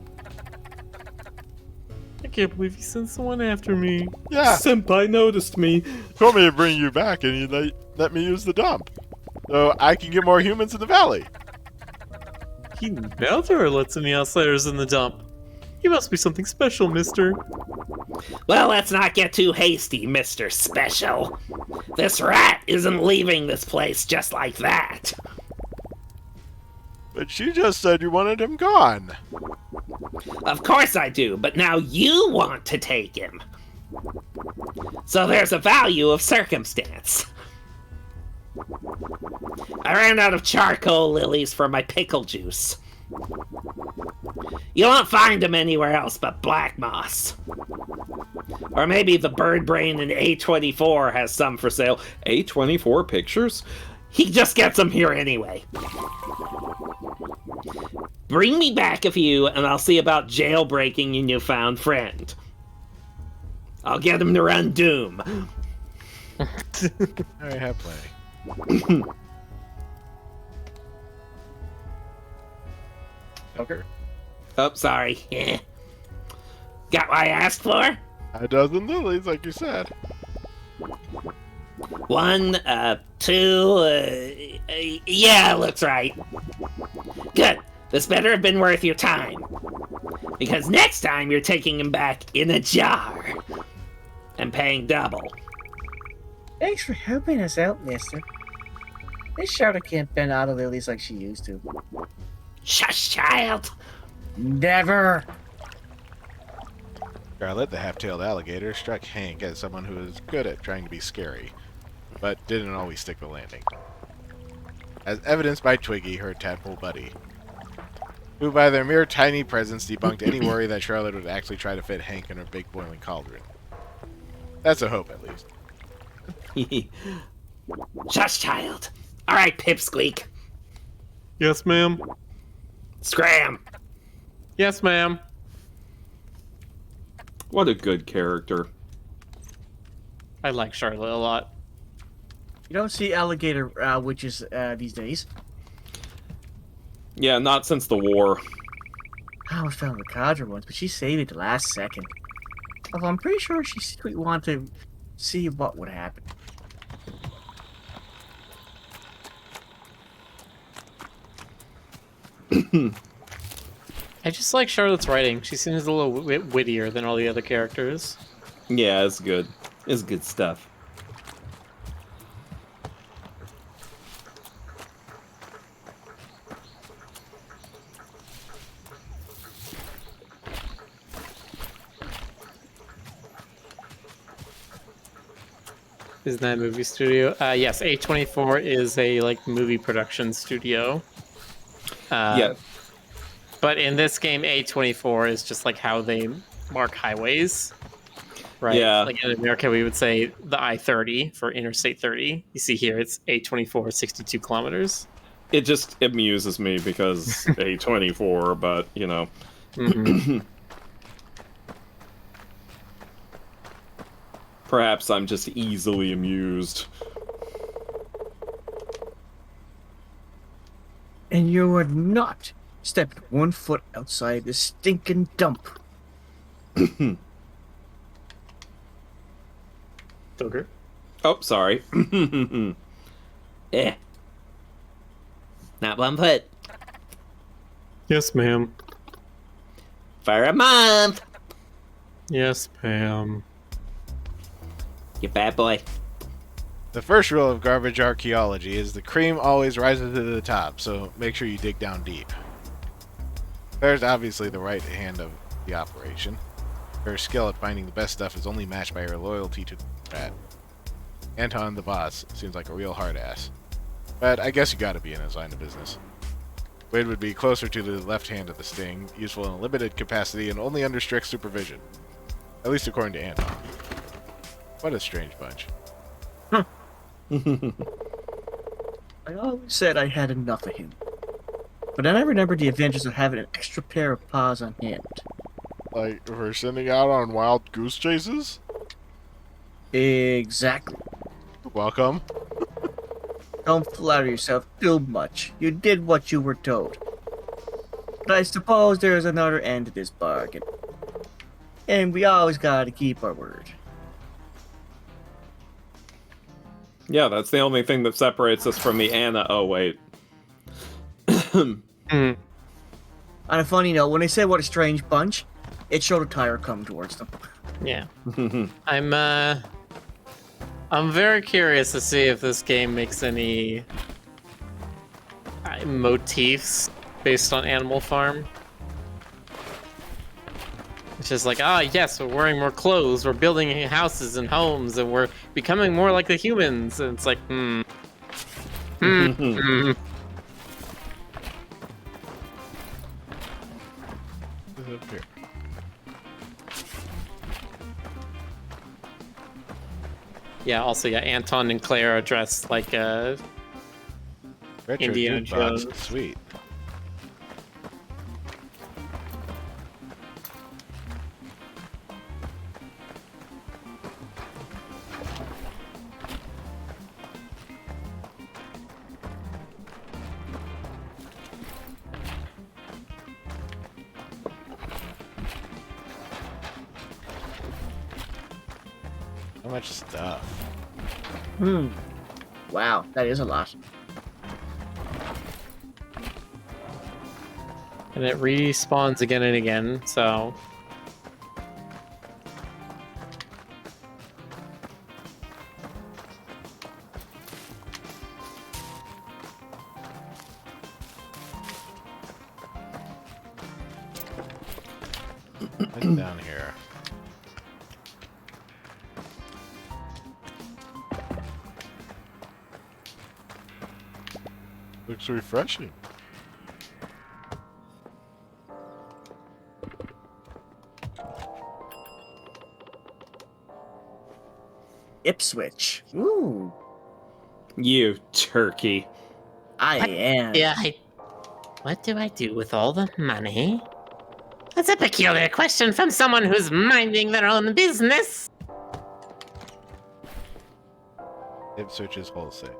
I can't believe he sent someone after me. Yeah, Senpai noticed me. told me to bring you back and you let me use the dump. So I can get more humans in the valley. He never lets any outsiders in the dump. He must be something special, mister. Well, let's not get too hasty, Mr. Special. This rat isn't leaving this place just like that. But she just said you wanted him gone. Of course I do, but now you want to take him. So there's a value of circumstance. I ran out of charcoal lilies for my pickle juice. You won't find them anywhere else but Black Moss. Or maybe the Bird Brain in A24 has some for sale. A24 pictures? He just gets them here anyway. Bring me back a few, and I'll see about jailbreaking your newfound friend. I'll get him to run Doom. I have plenty. Okay. Oh, sorry. Got what I asked for? A dozen lilies, like you said. 1, 2, yeah, looks right. Good. This better have been worth your time. Because next time you're taking him back in a jar. And paying double. Thanks for helping us out, mister. This Charlotte can't bend out of lilies like she used to. Shush, child. Never! Charlotte, the half-tailed alligator, struck Hank as someone who was good at trying to be scary, but didn't always stick the landing. As evidenced by Twiggy, her tadpole buddy, who by their mere tiny presence debunked any worry that Charlotte would actually try to fit Hank in her big boiling cauldron. That's a hope, at least. Shush, child. All right, Pipsqueak. Yes, ma'am. Scram. Yes, ma'am. What a good character. I like Charlotte a lot. You don't see alligator witches these days. Yeah, not since the war. I almost found the Cadra once, but she saved it the last second. Although I'm pretty sure she secretly wanted to see what would happen. I just like Charlotte's writing. She seems a little wittier than all the other characters. Yeah, it's good. It's good stuff. Isn't that a movie studio? Yes, A24 is a like movie production studio. Yeah. But in this game, A24 is just like how they mark highways, right? Yeah. Like in America, we would say the I-30 for Interstate 30. You see here, it's A24, 62 kilometers. It just amuses me because A24, but, you know. Mm-hmm. Perhaps I'm just easily amused. And you are not stepping 1 foot outside this stinking dump. Okay. Oh, sorry. Eh. Not 1 foot. Yes, ma'am. For a month. Yes, ma'am. You bad boy. The first rule of garbage archaeology is the cream always rises to the top, so make sure you dig down deep. Claire's obviously the right hand of the operation. Her skill at finding the best stuff is only matched by her loyalty to the rat. Anton, the boss, seems like a real hard ass. But I guess you gotta be in his line of business. Wade would be closer to the left hand of the sting, useful in a limited capacity and only under strict supervision. At least according to Anton. What a strange bunch. I always said I had enough of him. But then I remembered the adventures of having an extra pair of paws on hand. Like, if we're sending out on wild goose chases? Exactly. Welcome. Don't flatter yourself too much. You did what you were told. But I suppose there's another end to this bargain. And we always gotta keep our word. Yeah, that's the only thing that separates us from the Anna. Oh, wait. On a funny note, when they said what a strange bunch, it showed a tire coming towards them. Yeah. I'm very curious to see if this game makes any motifs based on Animal Farm. It's just like, yes, we're wearing more clothes, we're building houses and homes, and we're becoming more like the humans. And it's like, What's up here? Yeah, also, Anton and Claire are dressed like Retro Indiana jukebox. Jones. Sweet. So much stuff. Wow, that is a lot. And it respawns again and again, so... What's down here? Looks refreshing. Ipswich. Ooh, You turkey. I am. Yeah, what do I do with all the money? That's a peculiar question from someone who's minding their own business. Ipswich is wholesale.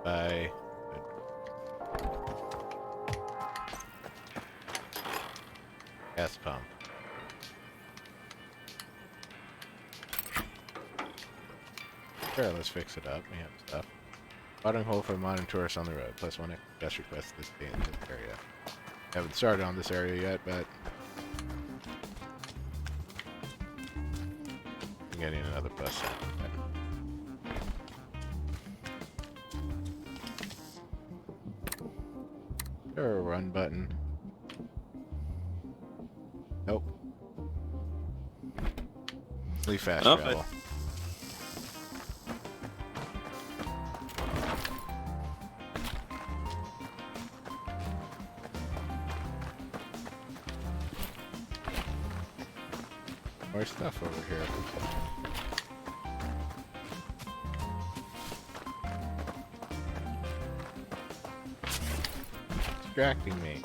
Buy. Gas pump. Sure, let's fix it up. We have stuff. Watering hole for modern tourists on the road. +1 guest request this day in this area. Haven't started on this area yet, but I'm getting another bus. There a run button? Nope. Leave fast Oh, travel. More stuff over here. Distracting me.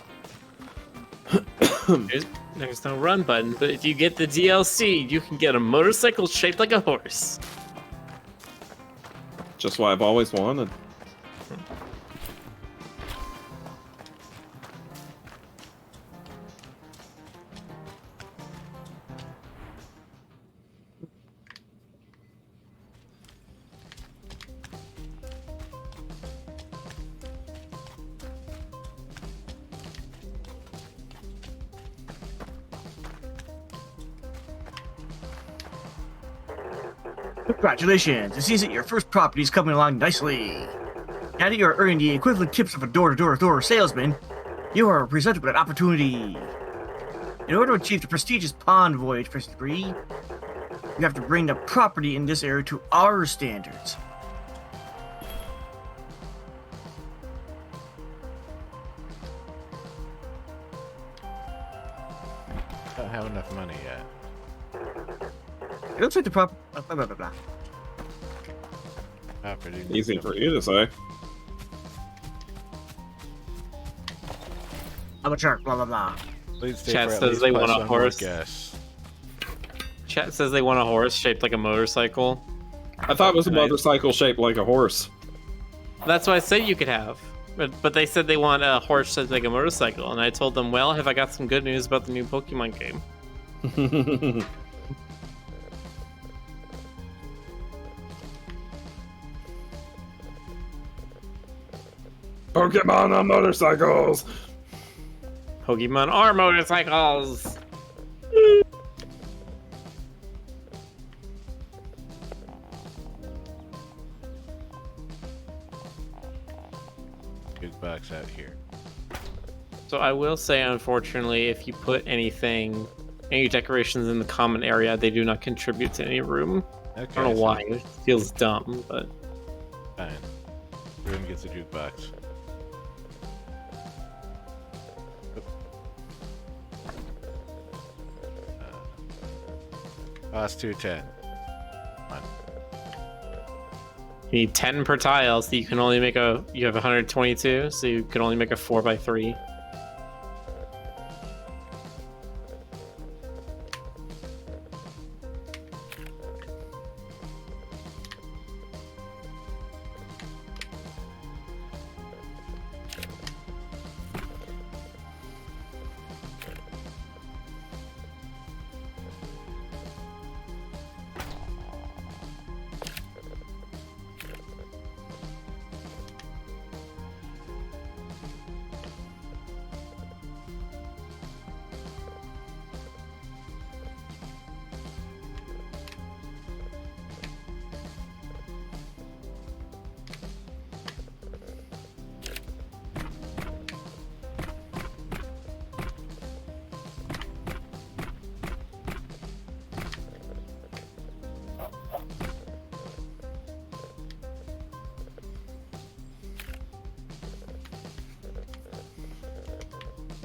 There's no run button, but if you get the DLC, you can get a motorcycle shaped like a horse. Just what I've always wanted. Congratulations! It seems that your first property is coming along nicely. Now that you are earning the equivalent tips of a door-to-door salesman, you are presented with an opportunity. In order to achieve the prestigious pond voyage first degree, you have to bring the property in this area to our standards. Don't have enough money yet. It looks like the property. Blah, blah, blah, blah. Property. Easy for you to say. I'm a shark. Blah blah blah. Please stay Chat for at says least they plus want a one more horse. guess. Chat says they want a horse shaped like a motorcycle. I thought it was a Nice. motorcycle shaped like a horse. That's what I said you could have. But they said they want a horse shaped like a motorcycle, and I told them, well, have I got some good news about the new Pokemon game? Pokemon on motorcycles! Pokemon are motorcycles! Big bucks out here. So I will say, unfortunately, if you put any decorations in the common area, they do not contribute to any room. Okay, I don't know so why. It feels dumb, but... Fine. Room gets a jukebox. Cost 210. Come on. You need 10 per tile, so you can only make you have 122, so you can only make a 4x3.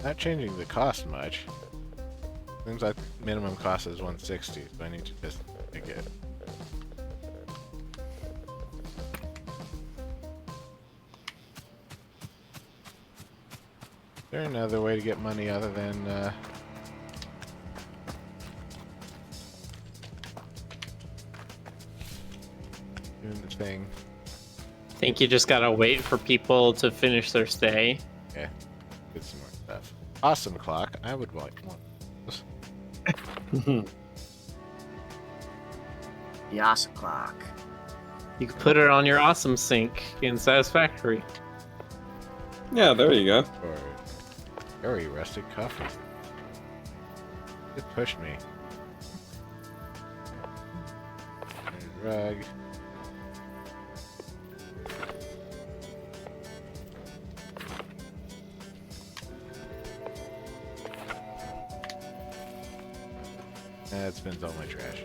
Not changing the cost much. Seems like minimum cost is 160, so I need to just make it. Is there another way to get money other than doing the thing? I think you just gotta wait for people to finish their stay. Okay, get some more stuff. Awesome clock. I would like one. The awesome clock. You can put it on your awesome sink in Satisfactory. Yeah, there you go. Or very rustic coffee. It pushed me. Rug. That spends all my trash.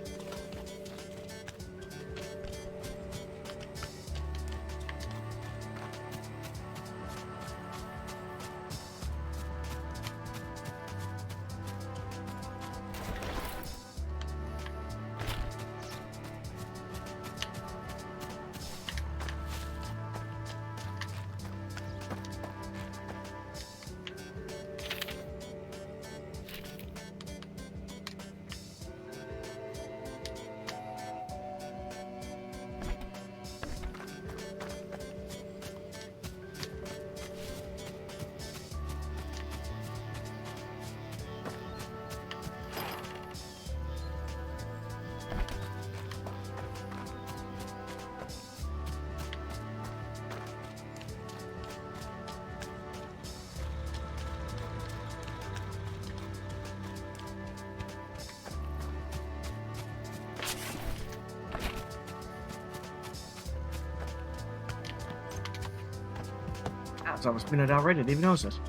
I was almost spinning it already. Didn't even notice it.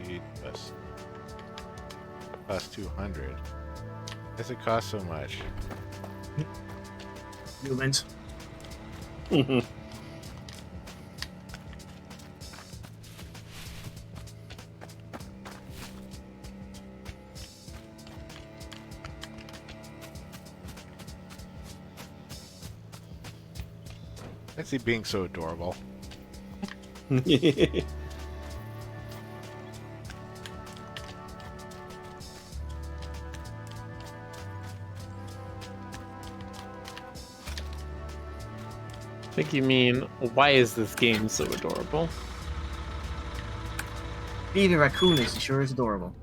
Need plus cost 200. Why does it cost so much? Humans. I see being so adorable. I think you mean, why is this game so adorable? Being a raccoon is sure is adorable.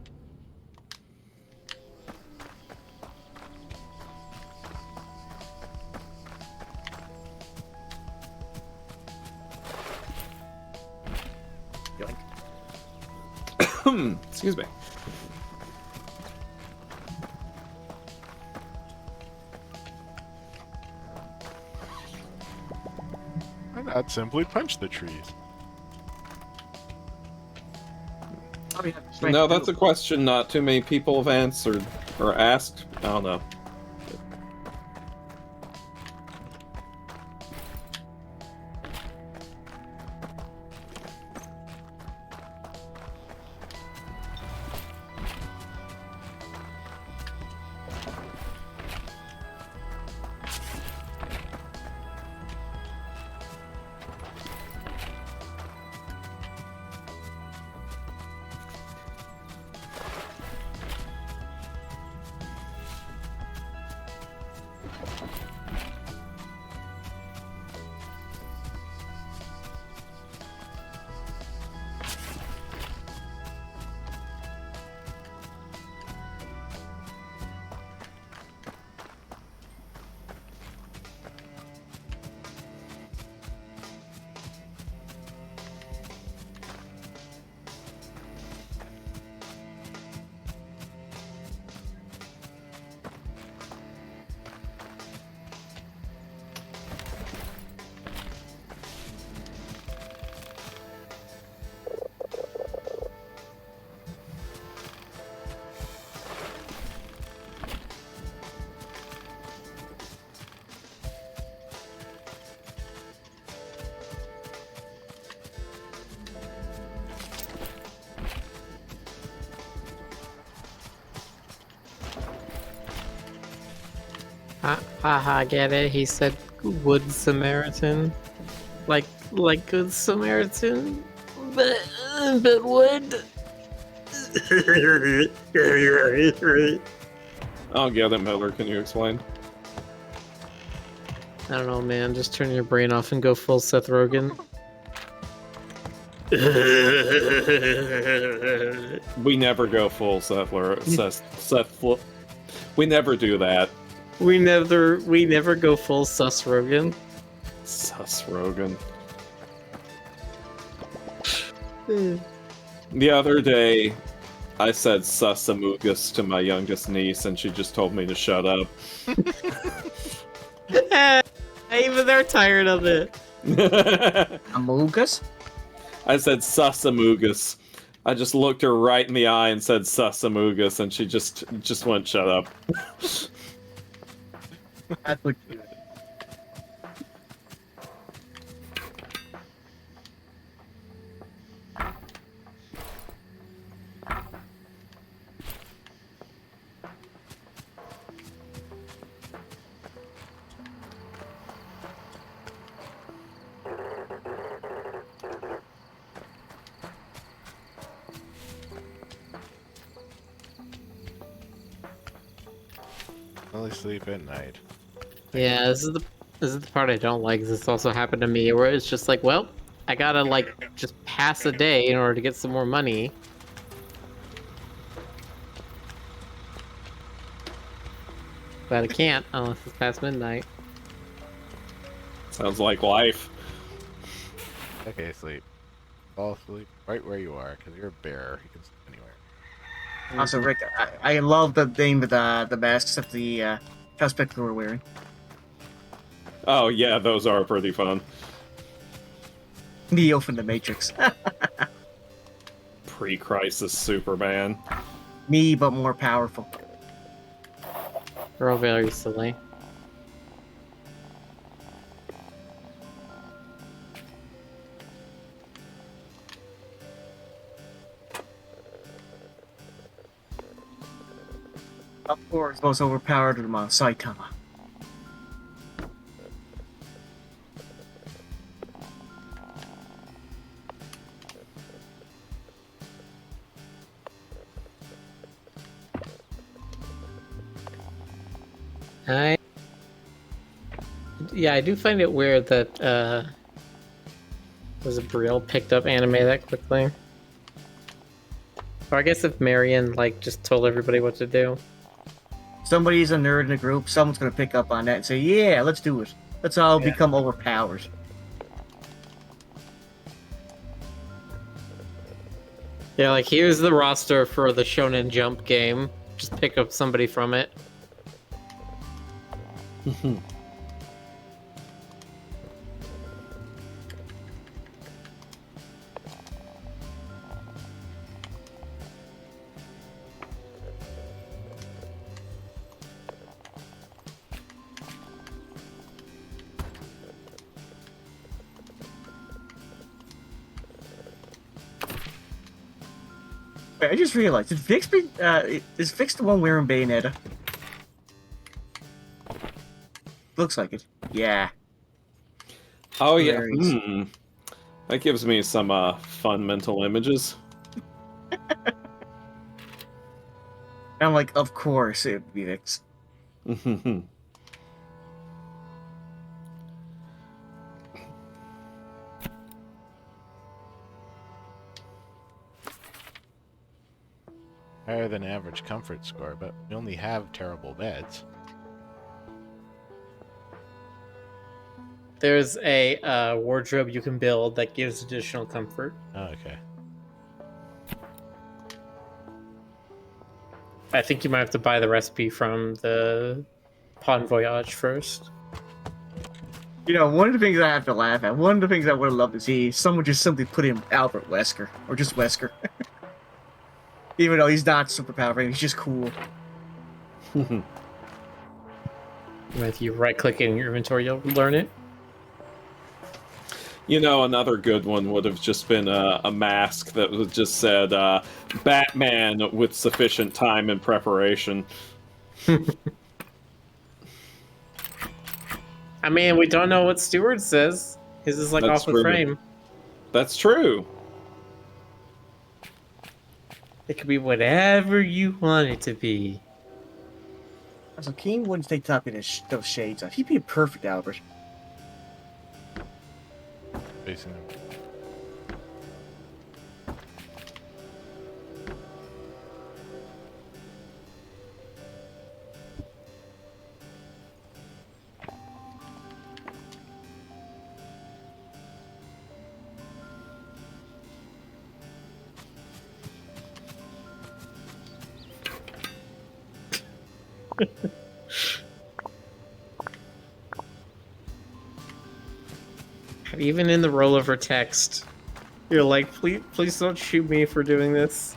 Yoink. Excuse me. Why not simply punch the trees? Probably have strength No, to that's do a question not too many people have answered or asked. I don't know. Haha, get it? He said Good Samaritan. Like Good Samaritan? But wood? Oh, yeah, that Miller, can you explain? I don't know, man. Just turn your brain off and go full Seth Rogen. We never go full Seth. We never do that. We never go full Sus Rogen. Sus Rogan. The other day, I said Susamugus to my youngest niece, and she just told me to shut up. Even they're tired of it. Amogus? I said Susamugus. I just looked her right in the eye and said Susamugus, and she just went, shut up. That's what Only sleep at night. Yeah, this is the part I don't like. This also happened to me, where it's just like, well, I gotta like just pass a day in order to get some more money. But I can't unless it's past midnight. Sounds like life. Okay, sleep. Fall asleep right where you are, because you're a bear. You can sleep anywhere. Also, Rick, I love the name of the masks that the suspect were wearing. Oh yeah, those are pretty fun. Neo from the Matrix. Pre-crisis Superman. Me, but more powerful. They're all very silly. Of course, most overpowered than Saitama. I do find it weird that was Brielle picked up anime that quickly. Or I guess if Marion like just told everybody what to do. Somebody's a nerd in the group, someone's gonna pick up on that and say, yeah, let's do it. Let's all become overpowered. Yeah, like here's the roster for the Shonen Jump game. Just pick up somebody from it. Wait, I just realized, is Vix the one wearing Bayonetta? Looks like it. Yeah. Oh yeah. Hilarious. That gives me some fun mental images. I'm like, of course it would be Vix. Higher than average comfort score, but we only have terrible beds. There's a wardrobe you can build that gives additional comfort. Oh, okay. I think you might have to buy the recipe from the Bon Voyage first. You know, one of the things I have to laugh at, one of the things I would have loved to see, someone just simply put in Albert Wesker, or just Wesker. Even though he's not super powerful, he's just cool. If you right-click in your inventory, you'll learn it. You know, another good one would have just been a mask that was just said, Batman with sufficient time and preparation. I mean, we don't know what Stewart says. His is like That's off the true. frame. That's true. It could be whatever you want it to be. So Keen wouldn't take top of those shades off. He'd be a perfect Albert. Facing them. Even in the rollover text, you're like, please don't shoot me for doing this.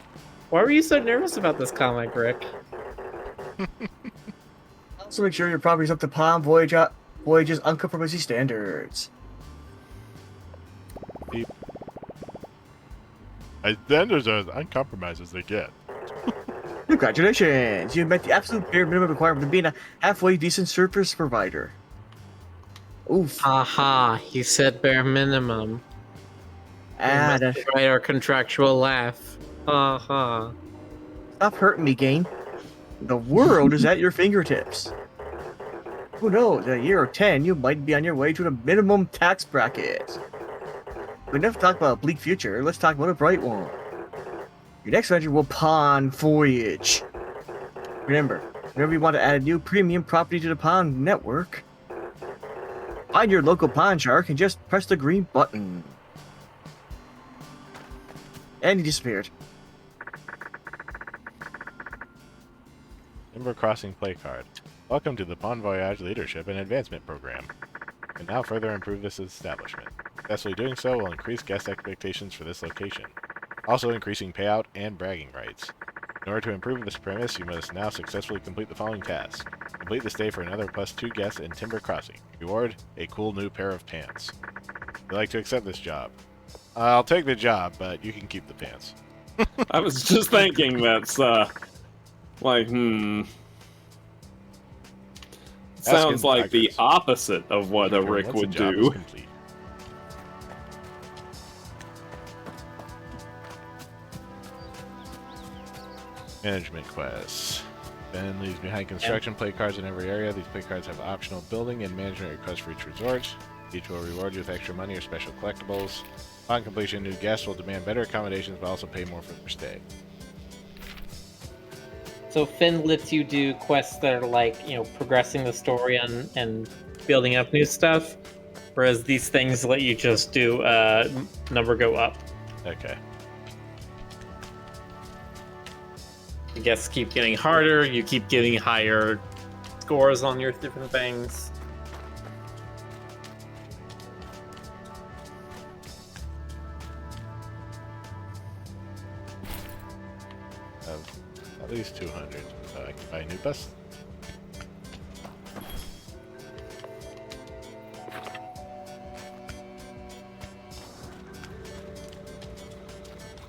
Why were you so nervous about this comic, Rick? Also make sure your property's up to Palm Voyage's uncompromising standards. Standards are as uncompromised as they get. Congratulations! You've met the absolute bare minimum requirement of being a halfway decent service provider. Oof. Aha, you said bare minimum. Ah, Right, our contractual laugh. Aha. stop hurting me, Gain. The world is at your fingertips. Who knows, in a year or 10, you might be on your way to the minimum tax bracket. But enough to talk about a bleak future, let's talk about a bright one. Your next venture will Pawn Voyage. Remember, whenever you want to add a new premium property to the Pawn network, find your local pawn shark and just press the green button. And he disappeared. Timber Crossing play card. Welcome to the Bon Voyage Leadership and Advancement Program. And now further improve this establishment. Successfully doing so will increase guest expectations for this location, also increasing payout and bragging rights. In order to improve this premise, you must now successfully complete the following tasks. Complete the stay for another +2 guests in Timber Crossing. Reward, a cool new pair of pants. Would you like to accept this job? I'll take the job, but you can keep the pants. I was just thinking that's, sounds like the opposite of what a Rick would do. Complete. Management quests. Ben leaves behind construction play cards in every area. These play cards have optional building and management requests for each resort. Each will reward you with extra money or special collectibles. Upon completion, new guests will demand better accommodations but also pay more for their stay. So Finn lets you do quests that are like, progressing the story and building up new stuff, whereas these things let you just do number go up. Okay. The guests keep getting harder, you keep getting higher scores on your different things. At least 200, so I can buy a new bus.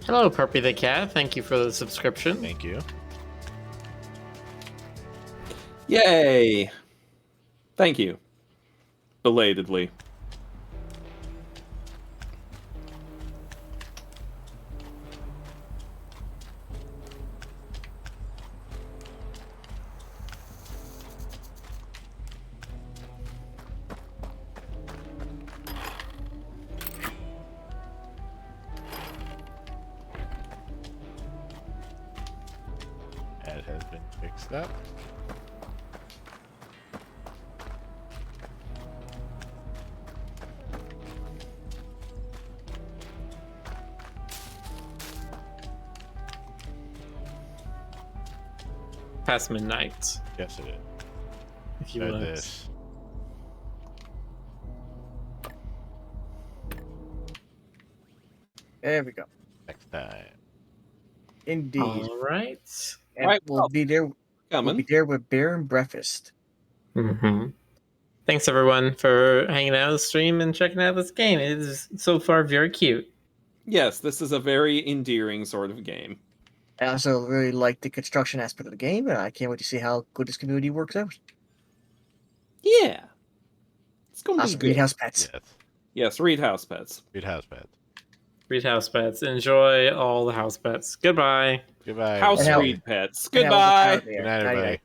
Hello, Perpy the Cat. Thank you for the subscription. Thank you. Yay! Thank you. Belatedly. Ad has been fixed up. Past midnight. Yes, it is. If you Try want. this. There we go. Next time. Indeed. All right. And Right, we'll well, be there. We'll Coming. be there with beer and breakfast. Mm-hmm. Thanks everyone for hanging out on the stream and checking out this game. It is so far very cute. Yes, this is a very endearing sort of game. I also really like the construction aspect of the game, and I can't wait to see how good this community works out. Yeah. It's going to be Also, good. read House Pets. Yes. Yes, read House Pets. Read house pets. Read house pets. Enjoy all the house pets. Goodbye. Goodbye. House And how- read pets. And have a Goodbye. good Good night, everybody.